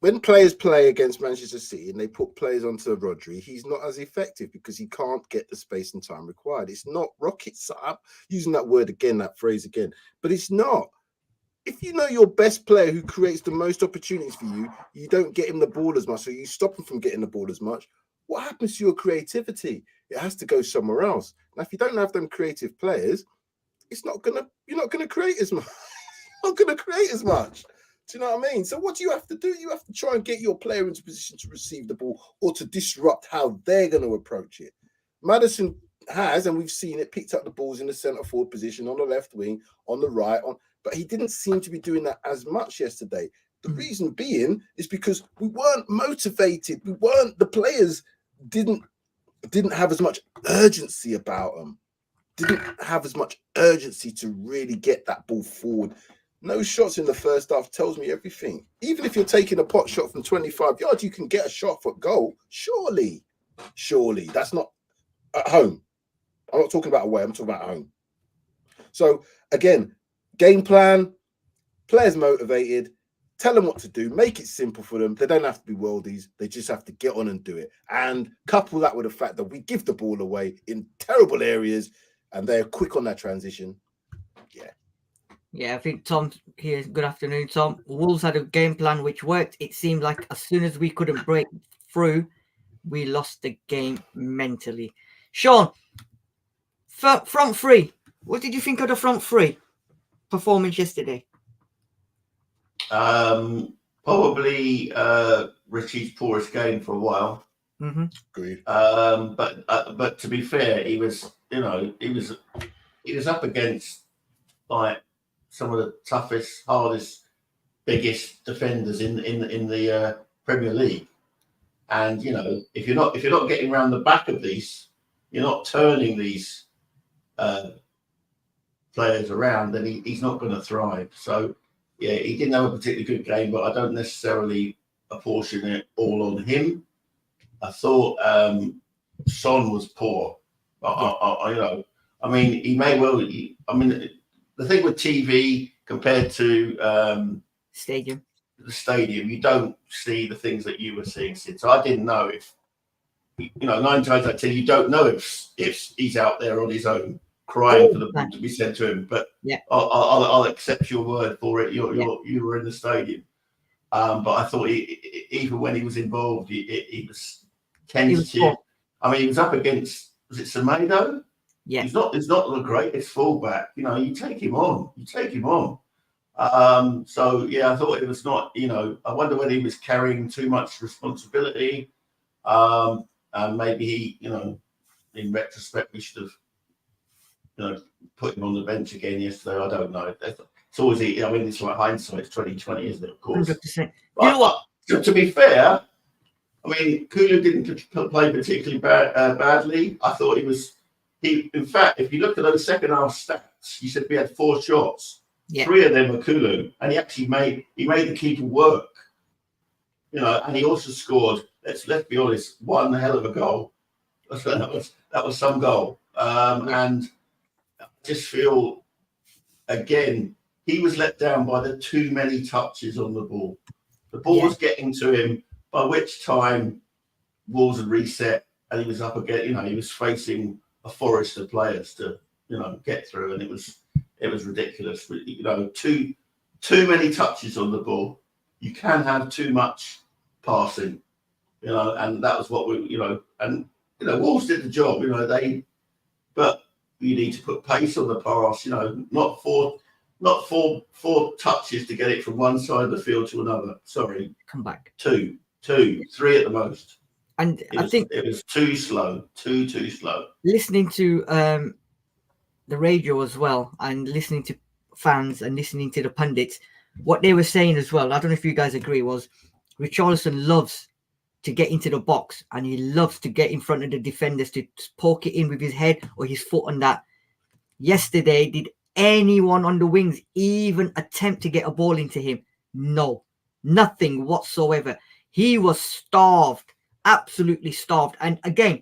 When players play against Manchester City and they put players onto Rodri, he's not as effective because he can't get the space and time required. It's not rocket science. Using that word again, that phrase again, but it's not. if you know your best player who creates the most opportunities for you, you don't get him the ball as much, so you stop him from getting the ball as much. What happens to your creativity? It has to go somewhere else. Now, if you don't have them creative players, you're not gonna create as much. Not gonna create as much. Do you know what I mean? So what do you have to do? You have to try and get your player into position to receive the ball or to disrupt how they're going to approach it. Maddison has, and we've seen it, picked up the balls in the centre forward position, on the left wing, on the right, but he didn't seem to be doing that as much yesterday. The reason being is because we weren't motivated. The players didn't have as much urgency about them. Didn't have as much urgency to really get that ball forward. No shots in the first half tells me everything. Even if you're taking a pot shot from 25 yards, you can get a shot for goal. Surely. That's not at home. I'm not talking about away. I'm talking about at home. So, again, game plan, players motivated, tell them what to do, make it simple for them. They don't have to be worldies. They just have to get on and do it. And couple that with the fact that we give the ball away in terrible areas and they're quick on that transition. Yeah, I think Tom here. Good afternoon, Tom. Wolves had a game plan which worked. It seemed like as soon as we couldn't break through, we lost the game mentally. Sean, front three. What did you think of the front three performance yesterday? Probably Richie's poorest game for a while. Agreed. But to be fair, he was up against like some of the toughest, hardest, biggest defenders in the Premier League. And if you're not getting around the back of these, you're not turning these players around, then he's not going to thrive. So yeah, he didn't have a particularly good game, but I don't necessarily apportion it all on him. I thought Son was poor. I mean, he may well. The thing with TV compared to the stadium, you don't see the things that you were seeing, Sid. So I didn't know if, 9 times out of 10, you don't know if he's out there on his own crying for the ball to be sent to him. But yeah, I'll accept your word for it. You were in the stadium, but I thought even when he was involved, he was tentative. He was up against, was it Semedo? Yeah, he's not the greatest fullback. You take him on. So yeah, I thought it was not. I wonder whether he was carrying too much responsibility. And maybe he, in retrospect, we should have, put him on the bench again yesterday. I don't know. It's always, it's like hindsight. It's 2020, isn't it? Of course. 100%. To be fair, Kulu didn't play particularly badly. I thought he was. In fact, if you look at those second half stats, you said we had 4 shots. Yeah. 3 of them were Kulu, and he actually made the keeper work. And he also scored. Let's be honest, one hell of a goal. That was some goal. And I just feel again he was let down by the too many touches on the ball. The ball was getting to him, by which time Wolves had reset, and he was up again. He was facing a forest of players to get through, and it was ridiculous. Too many touches on the ball. You can have too much passing, and that was what we Wolves did the job. But you need to put pace on the pass. Not four touches to get it from one side of the field to another. Sorry, come back. 2, 3 at the most. And I think it was too slow, too slow. Listening to the radio as well, and listening to fans and listening to the pundits, what they were saying as well, I don't know if you guys agree, was Richarlison loves to get into the box and he loves to get in front of the defenders to poke it in with his head or his foot on that. Yesterday, did anyone on the wings even attempt to get a ball into him? No, nothing whatsoever. He was starved. Absolutely starved. And again,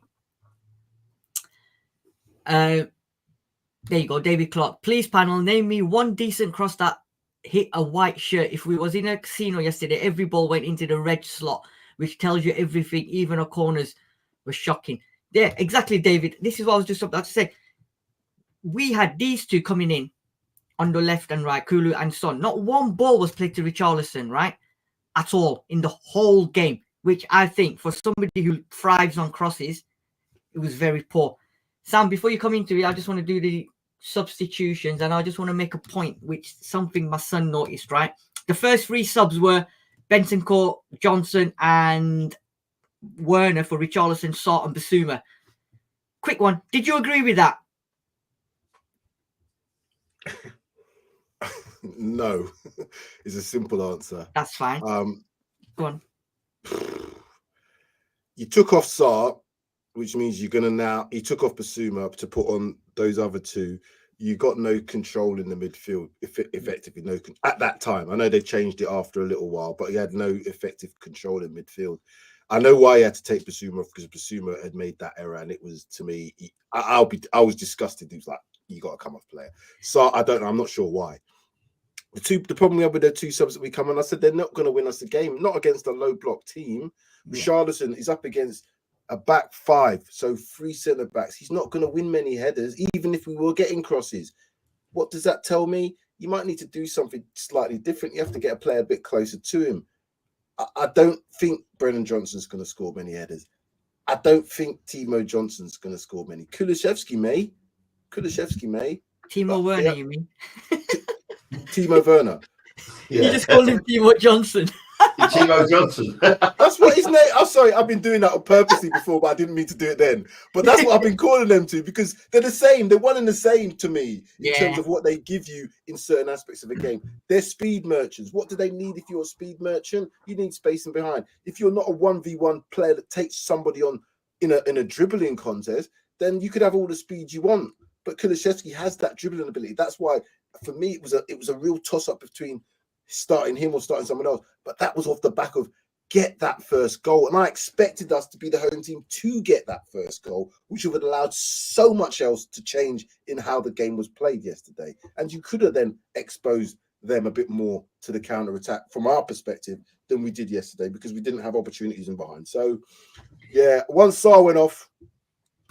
there you go, David Clark. Please, panel, name me one decent cross that hit a white shirt. If we was in a casino yesterday, every ball went into the red slot, which tells you everything. Even our corners were shocking. Yeah, exactly, David. This is what I was just about to say. We had these two coming in on the left and right, Kulu and Son. Not one ball was played to Richarlison, right? At all in the whole game, which I think for somebody who thrives on crosses, it was very poor. Sam, before you come into it, I just want to do the substitutions, and I just want to make a point, which something my son noticed, right? The first 3 subs were Bentancur, Johnson, and Werner for Richarlison, Sarr, and Basuma. Quick one. Did you agree with that? No, is a simple answer. That's fine. Go on. You took off Sarr, which means you're gonna now. You took off Basuma to put on those other 2. You got no control in the midfield, effectively no at that time. I know they changed it after a little while, but he had no effective control in midfield. I know why he had to take Basuma off, because Basuma had made that error, and it was, to me, I was disgusted. He was like, "You got to come off, player." So I don't know. I'm not sure why. The problem we have with the 2 subs that we come on, I said they're not going to win us the game, not against a low block team. Yeah. Richarlison is up against a back 5, so 3 centre backs. He's not going to win many headers, even if we were getting crosses. What does that tell me? You might need to do something slightly different. You have to get a player a bit closer to him. I don't think Brennan Johnson's going to score many headers. I don't think Timo Johnson's going to score many. Kulusevski may. Timo Werner, you mean? Timo Werner. Yeah. You just called him Timo Johnson. Timo Johnson. That's what his name. I'm sorry, I've been doing that purposely before, but I didn't mean to do it then. But that's what I've been calling them to, because they're the same. They're one and the same to me in terms of what they give you in certain aspects of the game. They're speed merchants. What do they need if you're a speed merchant? You need spacing behind. If you're not a 1v1 player that takes somebody on in a dribbling contest, then you could have all the speed you want. But Kulusevski has that dribbling ability. That's why, for me, it was a real toss-up between starting him or starting someone else. But that was off the back of get that first goal. And I expected us to be the home team to get that first goal, which would have allowed so much else to change in how the game was played yesterday. And you could have then exposed them a bit more to the counter-attack from our perspective than we did yesterday, because we didn't have opportunities in behind. So, yeah, once Sarr went off,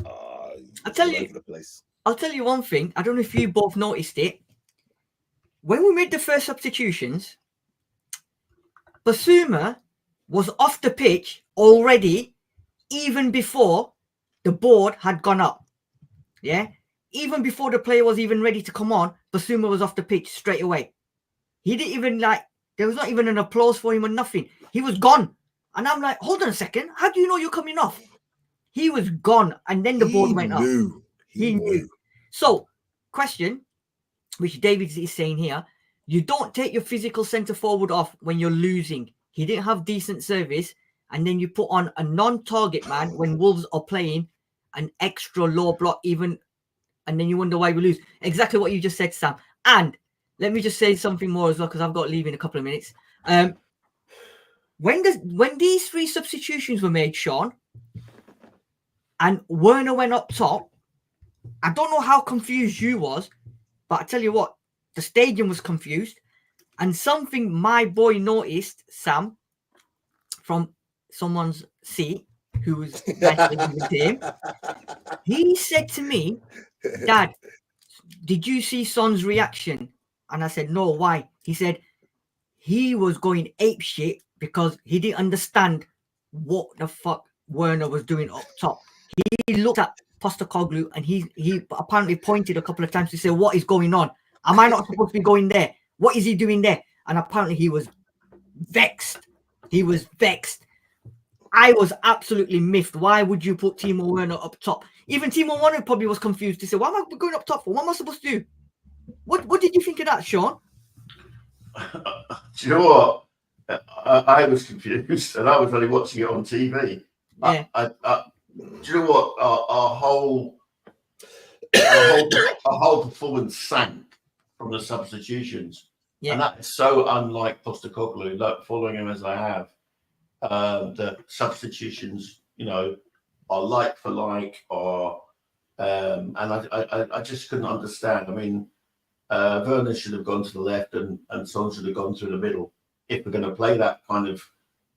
I'll tell you, the place. I'll tell you one thing. I don't know if you both noticed it. When we made the first substitutions, Basuma was off the pitch already, even before the board had gone up. Yeah? Even before the player was even ready to come on, Basuma was off the pitch straight away. He didn't even there was not even an applause for him or nothing. He was gone. And I'm like, hold on a second. How do you know you're coming off? He was gone. And then the board went up. He knew. So, question, which David is saying here, you don't take your physical centre forward off when you're losing. He didn't have decent service, and then you put on a non-target man when Wolves are playing an extra low block even, and then you wonder why we lose. Exactly what you just said, Sam. And let me just say something more as well, because I've got to leave in a couple of minutes. When these 3 substitutions were made, Sean, and Werner went up top, I don't know how confused you was, but I tell you what, the stadium was confused. And something my boy noticed, Sam, from someone's seat, who was with him, he said to me, Dad, did you see Son's reaction? And I said, no, why? He said he was going apeshit because he didn't understand what the fuck Werner was doing up top. He looked at Postecoglou and he apparently pointed a couple of times to say, what is going on? Am I not supposed to be going there? What is he doing there? And apparently he was vexed. He was vexed. I was absolutely miffed. Why would you put Timo Werner up top? Even Timo Werner probably was confused. He said, why am I going up top for? What am I supposed to do? What did you think of that, Sean? Do you know what? I was confused, and I was only watching it on TV. Yeah. Do you know what? Our whole performance sank from the substitutions. Yeah. And that's so unlike Postecoglou, like following him as I have. The substitutions, are like for like, and I just couldn't understand. I mean, Werner should have gone to the left and Son should have gone through the middle. If we're going to play that kind of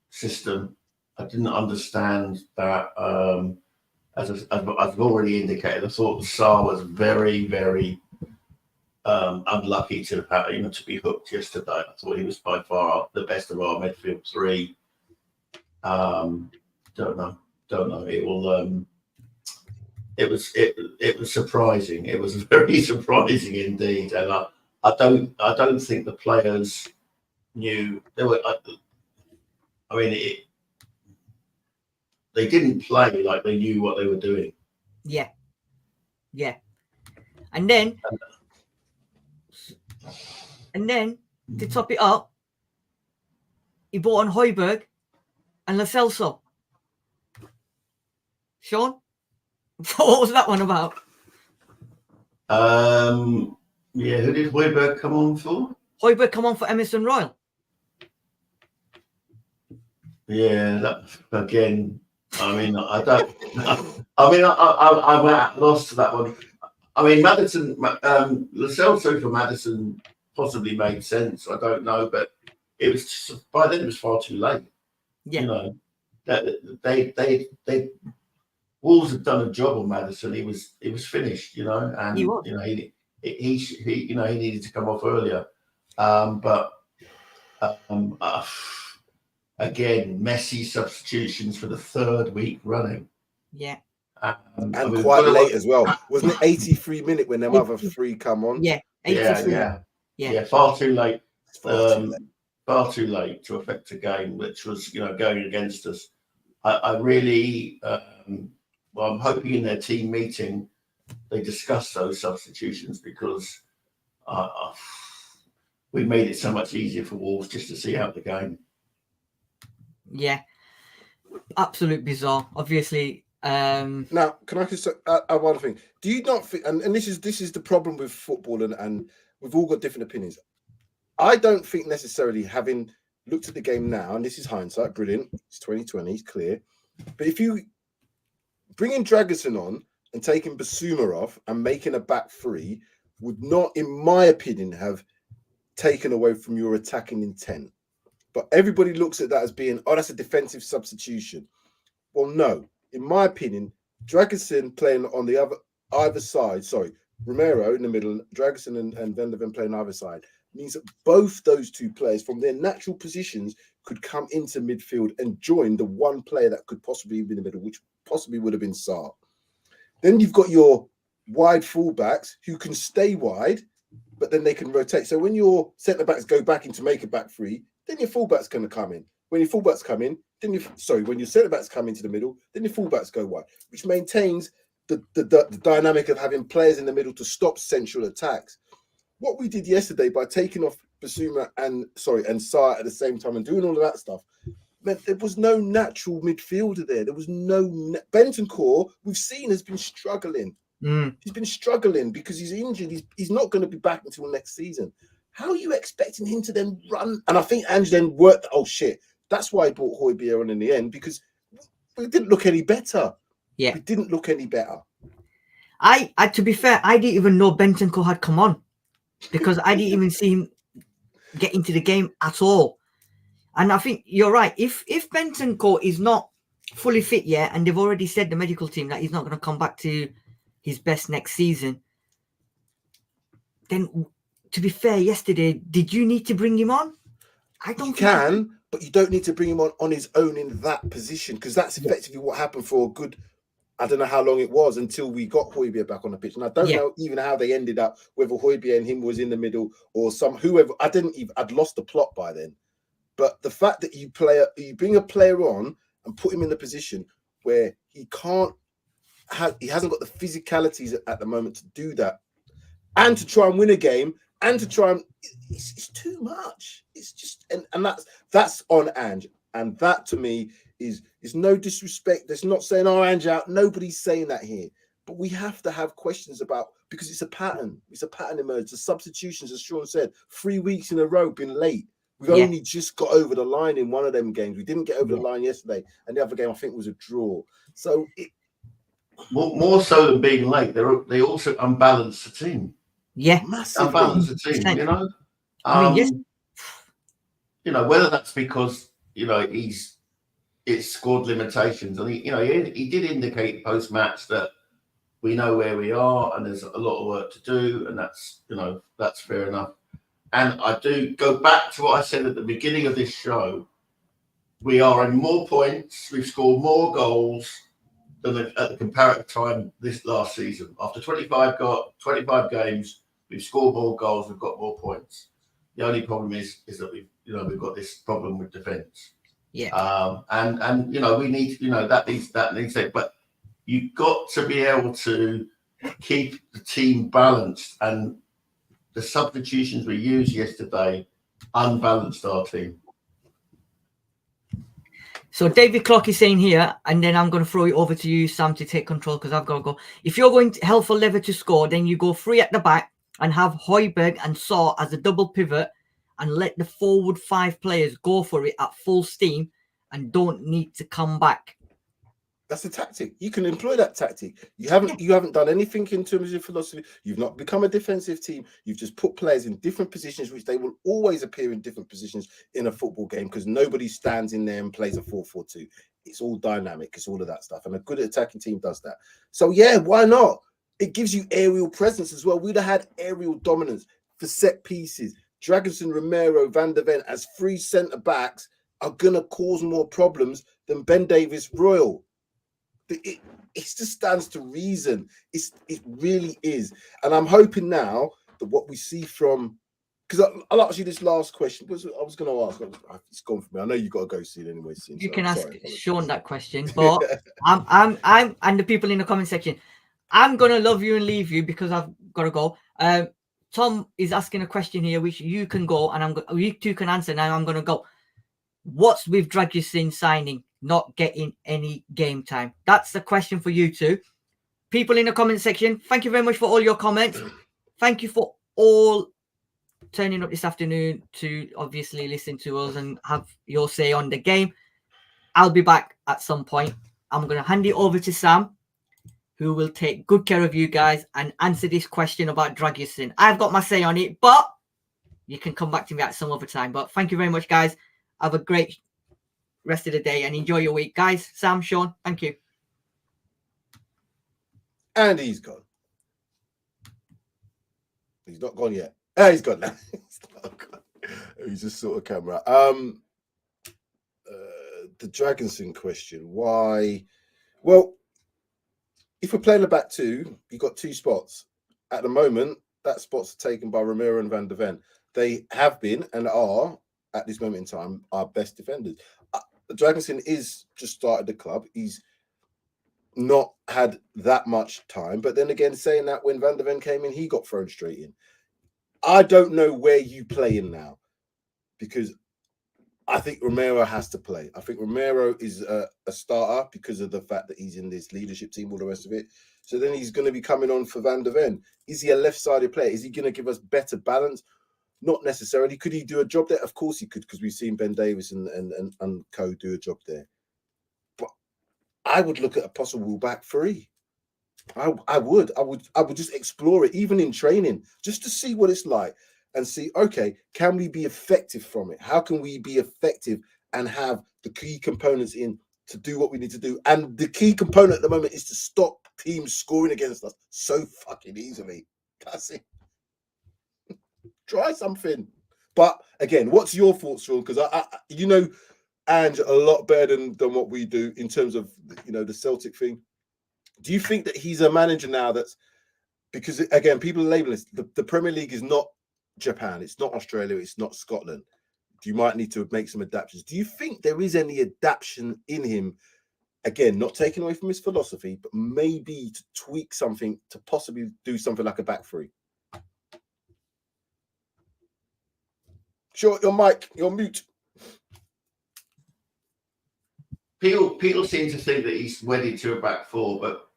system, I didn't understand that. As I've already indicated, I thought Sarr was very, very unlucky to to be hooked yesterday. I thought he was by far the best of our midfield three. Don't know. It will. It was surprising. It was very surprising indeed, and I don't think the players knew they were. I mean, they didn't play like they knew what they were doing. Yeah. And then to top it up, he brought on Højbjerg and Lo Celso. Sean, what was that one about? Yeah, who did Højbjerg come on for? Højbjerg come on for Emerson Royal. Yeah, that again. I mean, I don't. I mean, I'm at loss to that one. I mean, Maddison, Lo Celso for Maddison possibly made sense. I don't know, but it was just, by then it was far too late. Yeah, you know that they Wolves had done a job on Maddison. He was finished. And he was. He needed to come off earlier. But again, messy substitutions for the third week running. Yeah. And quite late as well. Wasn't it 83 minute when them other three come on? Yeah. 83. Yeah. Far too late. Far too late. Far too late to affect a game which was, going against us. I really, I'm hoping in their team meeting they discuss those substitutions, because we made it so much easier for Wolves just to see out the game. Yeah, absolute bizarre. Obviously. Now, can I just add one thing? Do you not think? And this is the problem with football, and we've all got different opinions. I don't think necessarily, having looked at the game now, and this is hindsight, brilliant. It's 2020, it's clear. But if you bringing Dragusin on and taking Basuma off and making a back three would not, in my opinion, have taken away from your attacking intent. But everybody looks at that as being, oh, that's a defensive substitution. Well, no. In my opinion, Dragusin playing on the either side, Romero in the middle, Dragusin and Van der Ven playing either side, means that both those two players from their natural positions could come into midfield and join the one player that could possibly be in the middle, which possibly would have been Sarr. Then you've got your wide fullbacks who can stay wide, but then they can rotate. So when your centre-backs go back into make a back three, then your fullback's going to come in. When your fullbacks come in, when your centre-backs come into the middle, then your fullbacks go wide, which maintains the dynamic of having players in the middle to stop central attacks. What we did yesterday by taking off Basuma and Sarr at the same time and doing all of that stuff meant there was no natural midfielder there. There was no Bentancur, we've seen, has been struggling. He's been struggling because he's injured. He's not going to be back until next season. How are you expecting him to then run? And I think Ange then worked. Oh shit! That's why he brought Højbjerg on in the end, because we didn't look any better. Yeah, we didn't look any better. I to be fair, I didn't even know Bentancur had come on, because I didn't even see him get into the game at all. And I think you're right. If Bentancur is not fully fit yet, and they've already said, the medical team, that he's not going to come back to his best next season, then, to be fair, yesterday, did you need to bring him on? I don't. You can, but you don't need to bring him on his own in that position, because that's effectively what happened for a good, I don't know how long it was until we got Højbjerg back on the pitch. And I don't know even how they ended up, whether Højbjerg and him was in the middle or whoever. I'd lost the plot by then. But the fact that you bring a player on and put him in the position where he hasn't got the physicalities at the moment to do that, and to try and win a game, and to try and it's too much. It's just and that's on Ange, and that to me is no disrespect. That's not saying Ange out. Nobody's saying that here, but we have to have questions about, because it's a pattern. It's a pattern emerged. The substitutions, as Sean said, 3 weeks in a row been late. We've only just got over the line in one of them games. We didn't get over the line yesterday, and the other game I think was a draw. So more so than being late, they also unbalance the team. Yeah, massively unbalance the team. I mean, yes. Whether that's because it's squad limitations, and he did indicate post match that we know where we are, and there's a lot of work to do, and that's, you know, that's fair enough. And I do go back to what I said at the beginning of this show. We are in more points. We've scored more goals than at the comparative time this last season. After 25 games, we've scored more goals. We've got more points. The only problem is that we've got this problem with defence. Yeah. And you know, we need, you know, that needs it. But you've got to be able to keep the team balanced, and the substitutions we used yesterday unbalanced our team. So David Clark is saying here, and then I'm going to throw it over to you, Sam, to take control, because I've got to go. If you're going to hell for leather to score, then you go 3 at the back and have Højbjerg and Saw as a double pivot, and let the forward 5 players go for it at full steam and don't need to come back. That's the tactic. You can employ that tactic. You haven't done anything in terms of your philosophy. You've not become a defensive team. You've just put players in different positions, which they will always appear in different positions in a football game, because nobody stands in there and plays a 4-4-2. It's all dynamic. It's all of that stuff. And a good attacking team does that. So yeah, why not? It gives you aerial presence as well. We'd have had aerial dominance for set pieces. Dragonson, Romero, Van der Ven as 3 centre backs are going to cause more problems than Ben Davies Royal. It just stands to reason. It really is. And I'm hoping now that what we see from, because I'll ask you this last question. I was going to ask. It's gone for me. I know you've got to go see it anyway soon. You can ask Sean that question, but I'm and the people in the comment section, I'm gonna love you and leave you because I've got to go. Tom is asking a question here, which you can go, and you two can answer. Now I'm gonna go. What's with Dragusin signing not getting any game time? That's the question for you two. People in the comment section, thank you very much for all your comments. Thank you for all turning up this afternoon to obviously listen to us and have your say on the game. I'll be back at some point. I'm going to hand it over to Sam, who will take good care of you guys and answer this question about Dragusin. I've got my say on it, but you can come back to me at some other time. But thank you very much, guys. Have a great rest of the day and enjoy your week, guys. Sam, Sean, thank you. And he's gone. He's not gone yet. He's gone now. He's not gone. He's just sort of camera. The Dragonson question. Why? Well, if we're playing a back 2, you've got 2 spots. At the moment, that spot's taken by Romero and Van der Ven. They have been and are, at this moment in time, our best defenders. Dragonson is just started the club. He's not had that much time. But then again, saying that, when Van der Ven came in, he got thrown straight in. I don't know where you play him now, because I think Romero has to play. I think Romero is a starter because of the fact that he's in this leadership team, all the rest of it. So then he's going to be coming on for Van der Ven. Is he a left-sided player? Is he going to give us better balance? Not necessarily. Could he do a job there? Of course he could, because we've seen Ben Davies and co do a job there. But I would look at a possible back 3. I would just explore it, even in training, just to see what it's like and see, okay, can we be effective from it? How can we be effective and have the key components in to do what we need to do? And the key component at the moment is to stop teams scoring against us so fucking easily. That's it. Try something. But again, what's your thoughts, Sean? Because I you know Ange a lot better than what we do in terms of, you know, the Celtic thing. Do you think that he's a manager now that's, because again, people label this, the Premier League is not Japan, it's not Australia, it's not Scotland. You might need to make some adaptations. Do you think there is any adaptation in him? Again, not taking away from his philosophy, but maybe to tweak something to possibly do something like a back 3. Sure, your mic, you're mute. People seem to think that he's wedded to a back 4, but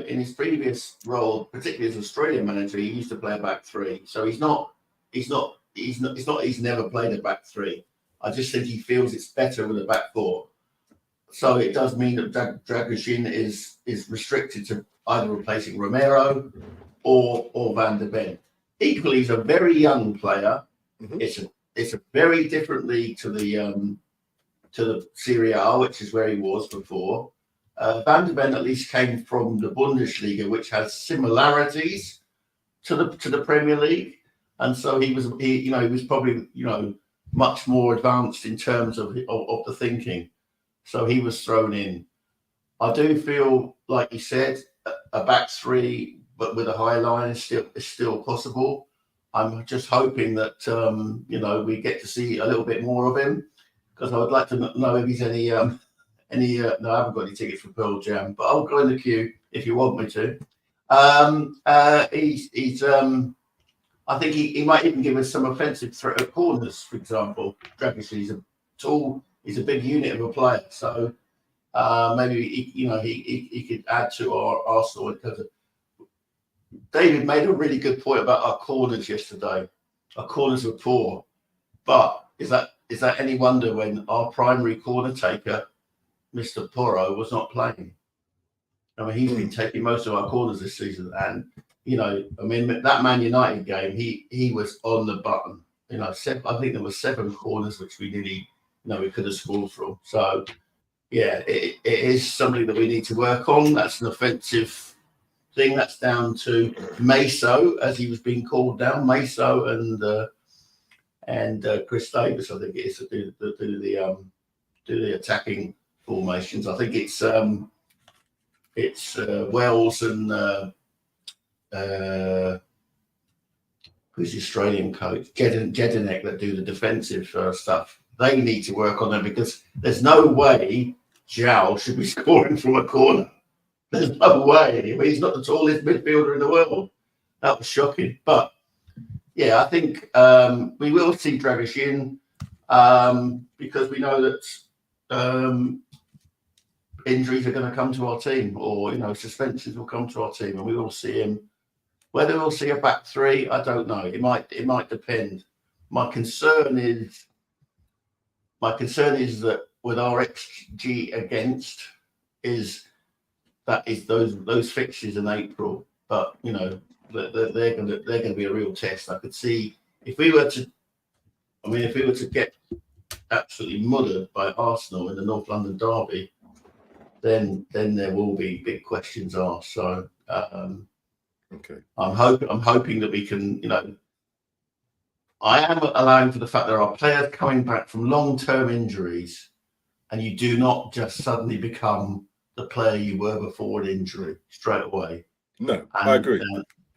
in his previous role, particularly as Australian manager, he used to play a back 3. So he's never played a back 3. I just think he feels it's better with a back 4. So it does mean that Dragusin is restricted to either replacing Romero or Van der Ven. Equally, he's a very young player. Mm-hmm. It's a very different league to the Serie A, which is where he was before. Van de Ven at least came from the Bundesliga, which has similarities to the Premier League, and so he was probably much more advanced in terms of the thinking. So he was thrown in. I do feel, like you said, a back three, but with a high line is still possible. I'm just hoping that we get to see a little bit more of him, because I would like to know if he's any. No, I haven't got any tickets for Pearl Jam, but I'll go in the queue if you want me to. I think he might even give us some offensive threat at corners, for example. Dragic, he's a big unit of a player, so maybe he could add to our Arsenal. Because David made a really good point about our corners yesterday. Our corners were poor, but is that any wonder when our primary corner taker, Mr. Porro, was not playing? I mean, he's been taking most of our corners this season, and that Man United game, he was on the button. I think there were 7 corners which we nearly, we could have scored from. So, yeah, it is something that we need to work on. That's an offensive thing. That's down to Meso, as he was being called down. Meso and Chris Davis, I think it is, to do the attacking formations. I think it's Wells and who's the Australian coach, Jedinek, that do the defensive stuff. They need to work on them, because there's no way Zhao should be scoring from a corner. There's no way. I mean, he's not the tallest midfielder in the world. That was shocking. But yeah, I think we will see Dragic in, because we know that injuries are going to come to our team, or suspensions will come to our team, and we will see him. Whether we'll see a back three, I don't know. It might depend. My concern is that with our XG against is those fixtures in April, but they're going to be a real test. I could see if we were to get absolutely muddered by Arsenal in the North London derby, then there will be big questions asked. So okay, I'm hoping that we can. I am allowing for the fact there are players coming back from long-term injuries, and you do not just suddenly become the player you were before an injury straight away. No, I agree.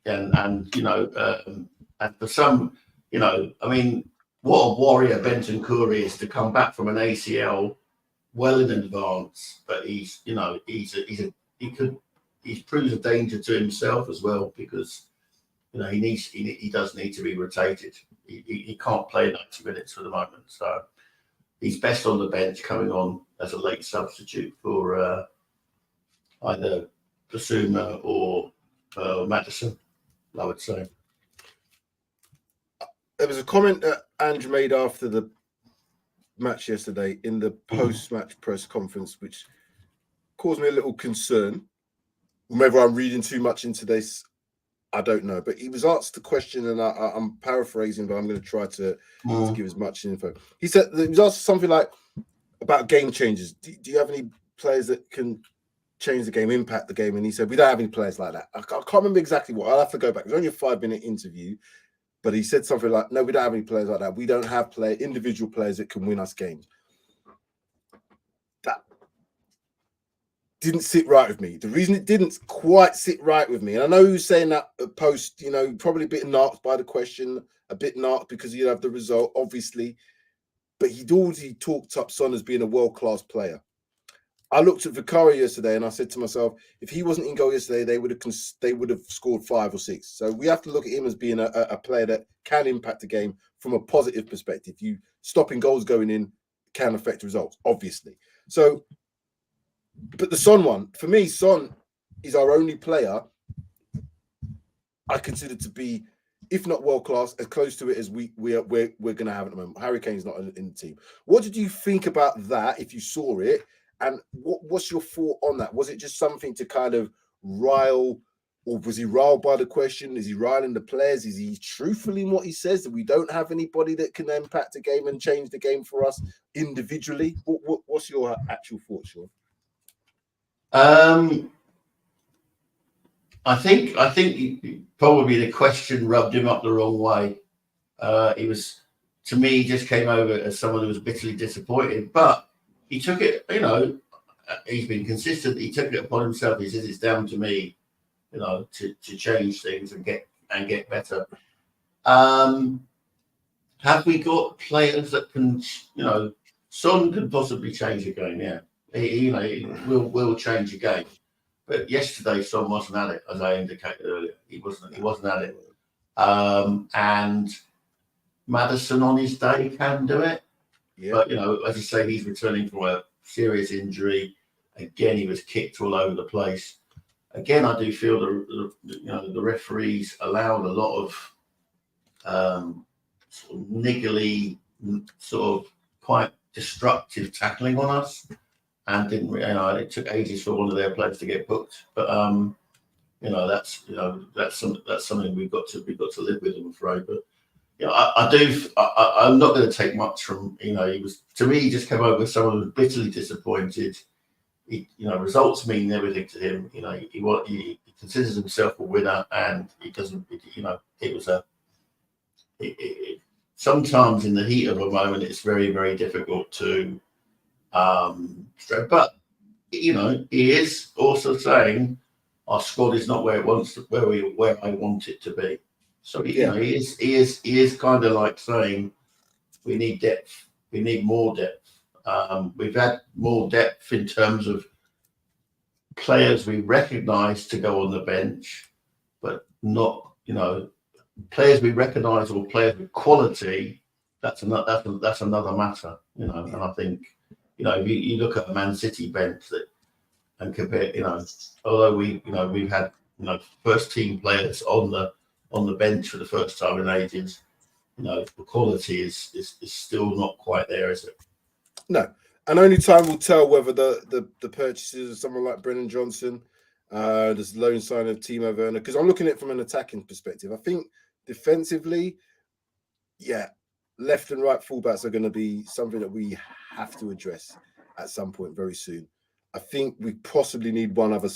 And for some, I mean, what a warrior Bentancur is to come back from an ACL well in advance, but he proves a danger to himself as well, because he does need to be rotated. He can't play 90 minutes for the moment, so he's best on the bench, coming on as a late substitute for either Basuma or Maddison, I would say. There was a comment that Andrew made after the match yesterday in the post-match press conference, which caused me a little concern. Whether I'm reading too much into this, I don't know. But he was asked the question, and I'm paraphrasing, but I'm going to try to give as much info. He said he was asked something like about game changers. Do you have any players that can change the game, impact the game? And he said, we don't have any players like that. I can't remember exactly what. I'll have to go back. It was only a 5-minute interview, but he said something like, no, we don't have any players like that. We don't have individual players that can win us games. That didn't sit right with me. The reason it didn't quite sit right with me, and I know he was saying that post, probably a bit narked by the question, a bit narked because you have the result, obviously, but he'd already talked up Son as being a world-class player. I looked at Vicario yesterday and I said to myself, if he wasn't in goal yesterday, they would have scored 5 or 6. So we have to look at him as being a player that can impact the game from a positive perspective. You stopping goals going in can affect results, obviously. So, but the Son one, for me, Son is our only player I consider to be, if not world class, as close to it as we're going to have at the moment. Harry Kane's not in the team. What did you think about that? If you saw it, and what's your thought on that? Was it just something to kind of rile, or was he riled by the question? Is he riling the players? Is he truthful in what he says, that we don't have anybody that can impact the game and change the game for us individually? What's your actual thoughts, Sean? I think probably the question rubbed him up the wrong way. He was, to me, he just came over as someone who was bitterly disappointed, but he took it, you know, he's been consistent. He took it upon himself. He says it's down to me, you know, to change things and get better. Have we got players that can, you know, Son could possibly change the game, yeah. He will change the game. But yesterday, Son wasn't at it, as I indicated earlier. He wasn't at it. And Maddison on his day can do it. Yeah. But, you know, as I say, he's returning from a serious injury. Again, he was kicked all over the place. Again, I do feel the referees allowed a lot of sort of niggly, sort of quite destructive tackling on us, and didn't, you know, it took ages for one of their players to get booked. But you know, that's something we've got to live with, I'm afraid. But you know, I'm not going to take much from, you know, to me he just came over with someone who was bitterly disappointed. You know, results mean everything to him. You know, he considers himself a winner, and he doesn't. You know, it was sometimes in the heat of a moment, it's very, very difficult to. But you know, he is also saying our squad is not where I want it to be. So you know, he is kind of like saying we need depth. We need more depth. We've had more depth in terms of players we recognise to go on the bench, but not, you know, players we recognise or players with quality. That's another matter, you know. And I think, you know, if you look at a Man City bench and compare, you know, although we've had, you know, first team players on the bench for the first time in ages, you know, the quality is still not quite there, is it? No, and only time will tell whether the purchases of someone like Brennan Johnson, this loan sign of Timo Werner, because I'm looking at it from an attacking perspective. I think defensively, yeah, left and right fullbacks are going to be something that we have to address at some point very soon. I think we possibly need one other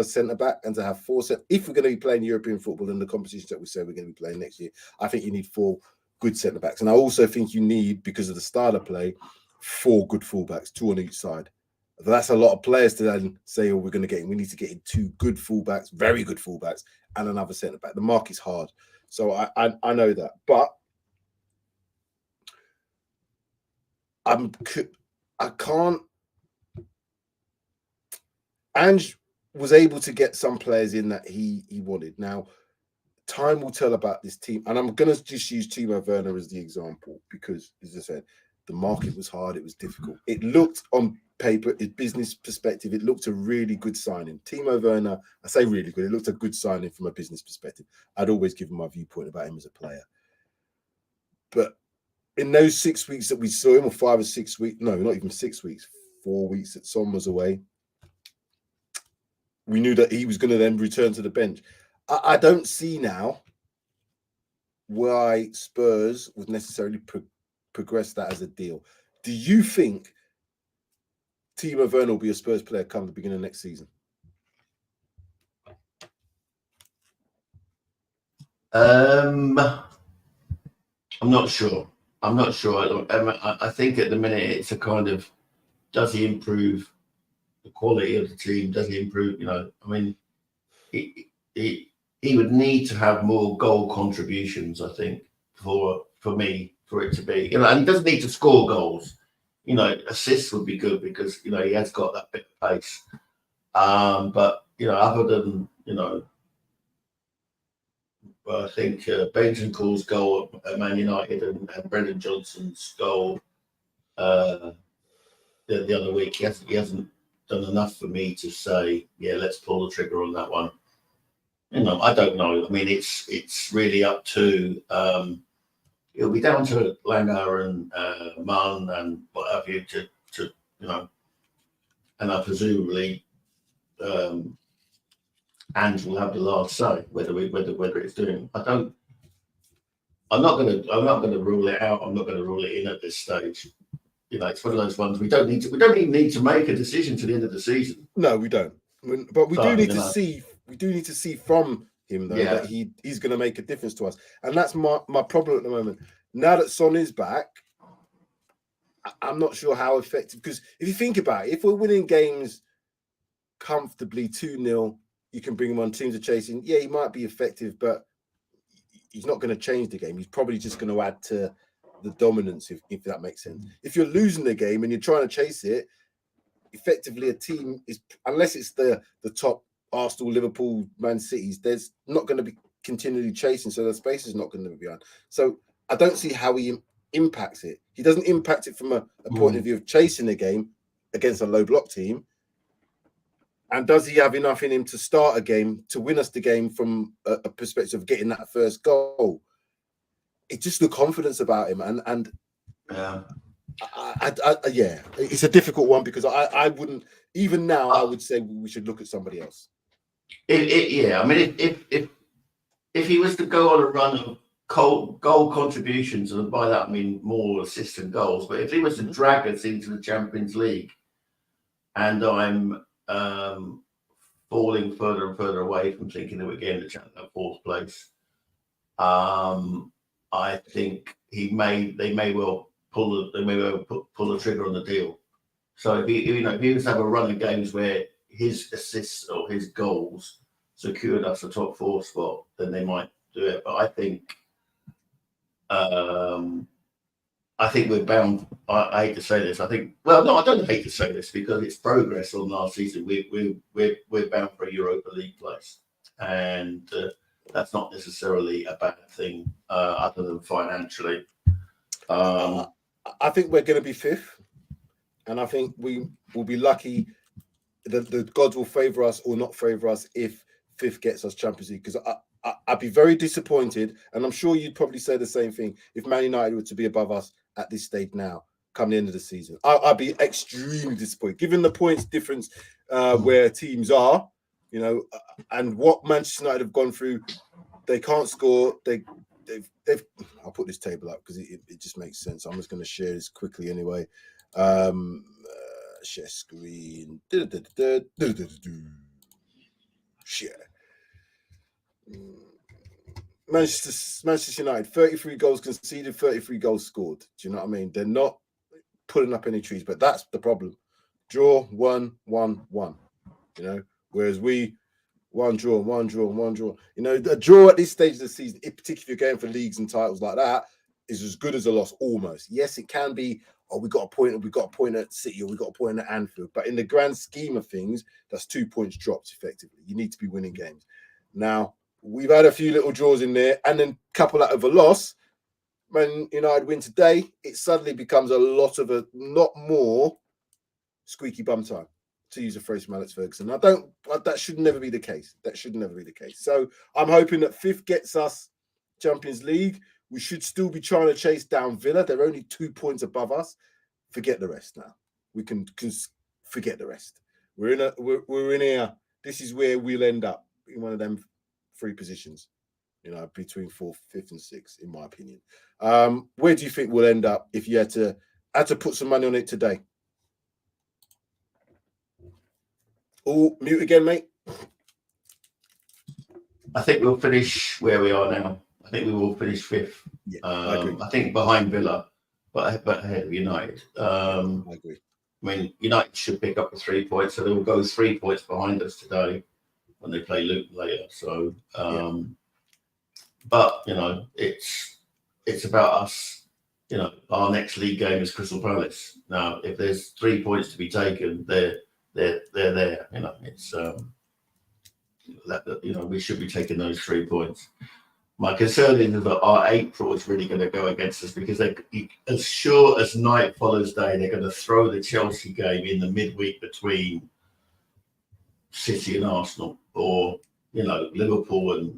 centre back, and to have four if we're going to be playing European football in the competitions that we say we're going to be playing next year. I think you need 4 good centre backs, and I also think you need, because of the style of play, 4 good fullbacks, 2 on each side. That's a lot of players to then say, oh, we're going to get in. We need to get in 2 good fullbacks, very good fullbacks, and another centre back. The market's hard, so I know that, but I can't. Ange was able to get some players in that he wanted. Now, time will tell about this team, and I'm going to just use Timo Werner as the example because, as I said, the market was hard. It was difficult. It looked on paper, in business perspective, it looked a really good signing. Timo Werner, I say really good. It looked a good signing from a business perspective. I'd always given my viewpoint about him as a player. But in those 6 weeks that we saw him, or 5 or 6 weeks, no, not even 6 weeks, 4 weeks that Son was away, we knew that he was going to then return to the bench. I don't see now why Spurs would necessarily progress that as a deal. Do you think Timo Werner will be a Spurs player come the beginning of next season? I'm not sure. I think at the minute it's a kind of, does he improve the quality of the team? Does he improve? You know, I mean, he would need to have more goal contributions, I think, for it to be. You know, and he doesn't need to score goals. You know, assists would be good because, you know, he has got that bit of pace. But you know, other than, you know, I think Bentancur's goal at Man United and Brendan Johnson's goal the other week, he hasn't done enough for me to say, yeah, let's pull the trigger on that one. You know, I don't know. I mean, it's really up to it'll be down to Langer and Mann and what have you to you know, and I presumably Ange will have the last say whether it's doing. I'm not going to rule it out. I'm not going to rule it in at this stage. you know, it's one of those ones we don't even need to make a decision to the end of the season. No, we don't. But we do need to know. see. We do need to see from him though that he's going to make a difference to us, and that's my problem at the moment. Now that Son is back, I'm not sure how effective. Because if you think about it, if we're winning games comfortably 2-0, you can bring him on. Teams are chasing. Yeah, he might be effective, but he's not going to change the game. He's probably just going to add to the dominance, if that makes sense. If you're losing the game and you're trying to chase it, effectively a team is, unless it's the top Arsenal, Liverpool, Man City's, there's not going to be continually chasing, so the space is not going to be behind. So I don't see how he impacts it. He doesn't impact it from a point of view of chasing the game against a low block team. And does he have enough in him to start a game, to win us the game from a perspective of getting that first goal? It's just the confidence about him, and yeah, it's a difficult one because I wouldn't, even now I would say we should look at somebody else. Yeah, I mean, if he was to go on a run of goal contributions, and by that I mean more assists and goals, but if he was to drag us into the Champions League, and I'm falling further and further away from thinking that we're getting the fourth place, I think they may well pull the trigger on the deal. So if he was to have a run of games where his assists or his goals secured us a top 4 spot, then they might do it. But I think we're bound. I hate to say this. I don't hate to say this because it's progress on last season. We're bound for a Europa League place, and that's not necessarily a bad thing, other than financially. I think we're going to be 5th, and I think we will be lucky. The gods will favour us or not favour us if 5th gets us Champions League. Because I'd be very disappointed, and I'm sure you'd probably say the same thing if Man United were to be above us at this stage now, come the end of the season. I'd be extremely disappointed, given the points difference where teams are, and what Manchester United have gone through. They can't score. They've. I'll put this table up because it just makes sense. I'm just going to share this quickly anyway. Share screen. Share. Manchester United, 33 goals conceded, 33 goals scored. Do you know what I mean? They're not putting up any trees, but that's the problem. Draw 1-1-1. Whereas we 1 draw, 1 draw, 1 draw. The draw at this stage of the season, particularly if you're going for leagues and titles like that, is as good as a loss almost. Yes, it can be, we got a point at City, or we got a point at Anfield. But in the grand scheme of things, that's 2 points dropped effectively. You need to be winning games. Now, we've had a few little draws in there, and then couple that of a loss. Man United win today, it suddenly becomes a lot more squeaky bum time, to use a phrase from Alex Ferguson. That should never be the case. That should never be the case. So I'm hoping that 5th gets us Champions League. We should still be trying to chase down Villa. They're only 2 points above us. Forget the rest now. We can forget the rest. We're in here. This is where we'll end up, in one of them 3 positions, between 4th, 5th, and 6th, in my opinion. Where do you think we'll end up if you had to put some money on it today? Oh, mute again, mate. I think we'll finish where we are now. I think we will finish 5th. Yeah, I agree. I think behind Villa, but ahead of United. I agree. I mean, United should pick up the 3 points, so they will go 3 points behind us today when they play Luton later. So, but it's about us. Our next league game is Crystal Palace. Now, if there's 3 points to be taken, they're there. It's we should be taking those 3 points. My concern is that our April is really going to go against us because as sure as night follows day, they're going to throw the Chelsea game in the midweek between City and Arsenal, or Liverpool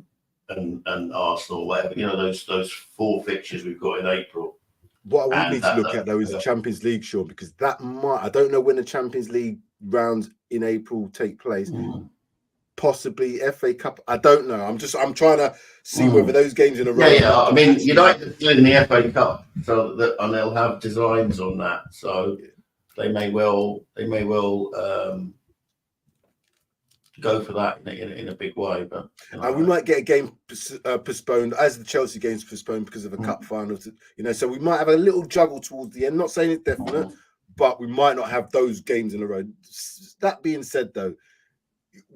and Arsenal, whatever. Those 4 fixtures we've got in April. What we need to look at though is the Champions League, Sean, because I don't know when the Champions League rounds in April take place. possibly FA Cup. I don't know. I'm trying to see whether those games in a row. Yeah. I mean, United doing the FA Cup, so that, and they'll have designs on that. So they may well go for that in a big way. But and we might get a game postponed, as the Chelsea game's postponed because of a cup final. So we might have a little juggle towards the end. Not saying it's definite, but we might not have those games in a row. That being said, though,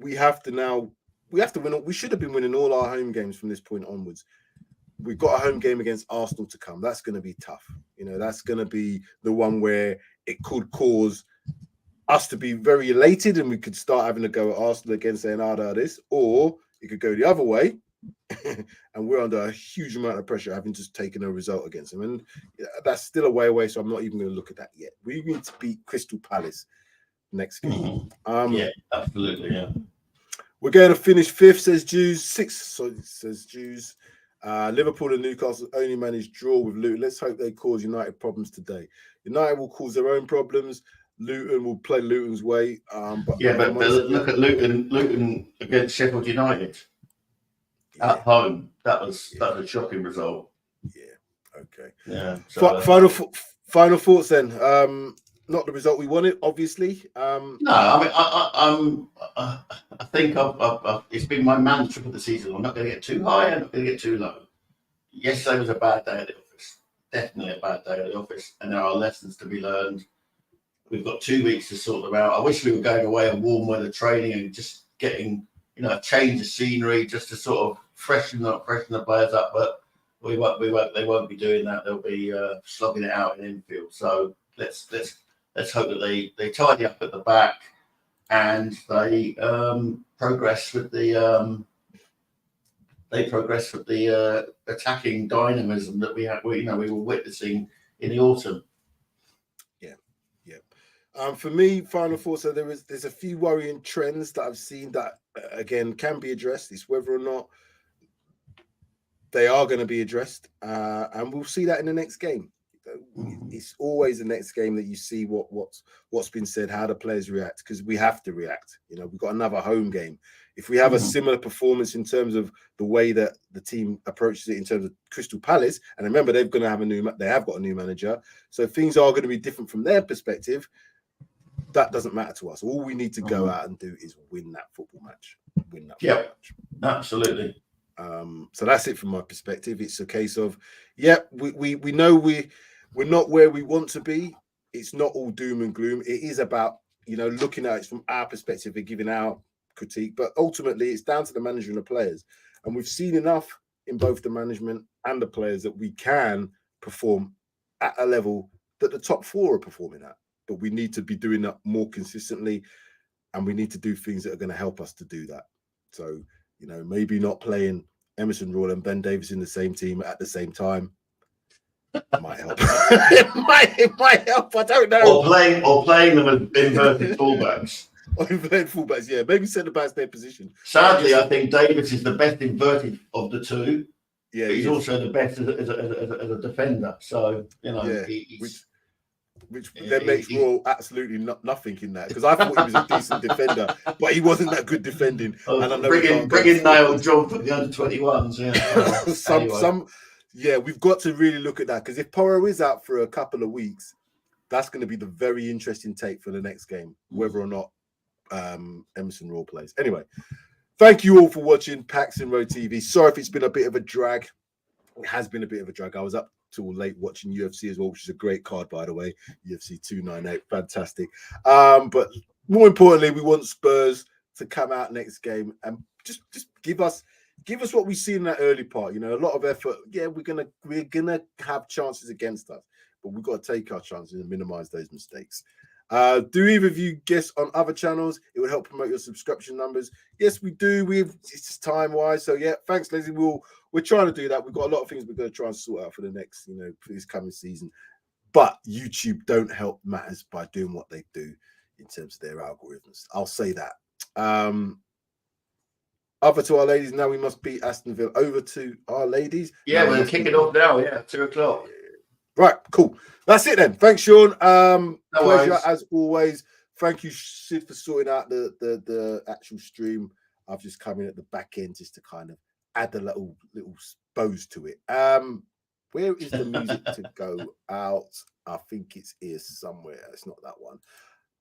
we have to win. We should have been winning all our home games from this point onwards. We've got a home game against Arsenal to come. That's going to be tough. That's going to be the one where it could cause us to be very elated and we could start having to go at Arsenal again saying, this, or it could go the other way and we're under a huge amount of pressure having just taken a result against them. And that's still a way away, so I'm not even going to look at that yet. We need to beat Crystal Palace next game. Yeah, absolutely, yeah. We're going to finish 5th, says Jews. 6th, says Jews. Liverpool and Newcastle only managed draw with Luton. Let's hope they cause United problems today. United will cause their own problems. Luton will play Luton's way. But look at Luton against Sheffield United at home. That was a shocking result. Yeah. Okay. Yeah. So final thoughts then. Not the result we wanted, obviously. No, I mean, I think it's been my mantra for the season. I'm not going to get too high. I'm not going to get too low. Yesterday was a bad day at the office. Definitely a bad day at the office, and there are lessons to be learned. We've got 2 weeks to sort them out. I wish we were going away on warm weather training and just getting, a change of scenery just to sort of freshen the players up. But they won't be doing that. They'll be slogging it out in infield. So let's hope that they tidy up at the back and they progress with the attacking dynamism that we were witnessing in the autumn. For me, final thought. So there's a few worrying trends that I've seen that again can be addressed. It's whether or not they are going to be addressed, and we'll see that in the next game. It's always the next game that you see what's been said, how the players react, because we have to react. We've got another home game. If we have a similar performance in terms of the way that the team approaches it in terms of Crystal Palace, and remember they have got a new manager, so things are going to be different from their perspective. That doesn't matter to us. All we need to go out and do is win that football match. Absolutely. So that's it from my perspective. It's a case of, we know we're not where we want to be. It's not all doom and gloom. It is about, looking at it from our perspective and giving our critique. But ultimately, it's down to the manager and the players. And we've seen enough in both the management and the players that we can perform at a level that the top 4 are performing at. But we need to be doing that more consistently, and we need to do things that are going to help us to do that. So, maybe not playing Emerson Royal and Ben Davies in the same team at the same time might help. it might help. I don't know. Or playing them as inverted fullbacks. Or inverted fullbacks, yeah. Maybe centre backs their position. Sadly, I think Davies is the best inverted of the two. Yeah, he's also the best as a defender. So which then makes Royal absolutely nothing in that, because I thought he was a decent defender, but he wasn't that good defending. And I know bringing nailed job for the under-21s. We've got to really look at that, because if Porro is out for a couple of weeks, that's going to be the very interesting take for the next game, whether or not Emerson Royal plays. Anyway, thank you all for watching Paxton Road TV. Sorry if it's been a bit of a drag. It has been a bit of a drag. I was up till late watching UFC as well, which is a great card, by the way. UFC 298, fantastic. But more importantly, we want Spurs to come out next game and just give us what we see in that early part. A lot of effort. Yeah, we're gonna have chances against us, but we've got to take our chances and minimize those mistakes. Do either of you guess on other channels? It would help promote your subscription numbers. Yes, we do. It's just time-wise. So yeah, thanks, Leslie. We're trying to do that. We've got a lot of things we're going to try and sort out for the next, for this coming season. But YouTube don't help matters by doing what they do in terms of their algorithms. I'll say that. Over to our ladies. Now we must beat Aston Villa. Over to our ladies. Yeah, we're kicking off now. Yeah, 2:00. Right, cool. That's it then. Thanks, Sean. Pleasure worries. As always. Thank you, Sid, for sorting out the actual stream. I've just come in at the back end just to kind of add a little bows to it. Where is the music to go out? I think it's here somewhere. It's not that one.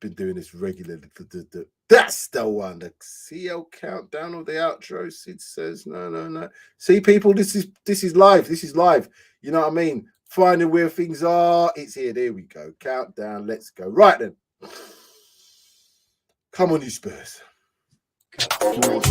Been doing this regularly. That's the one. The CL countdown of the outro. Sid says no. See, people, this is live. This is live. You know what I mean? Finding where things are. It's here. There we go. Countdown. Let's go. Right then. Come on, you Spurs. Develop,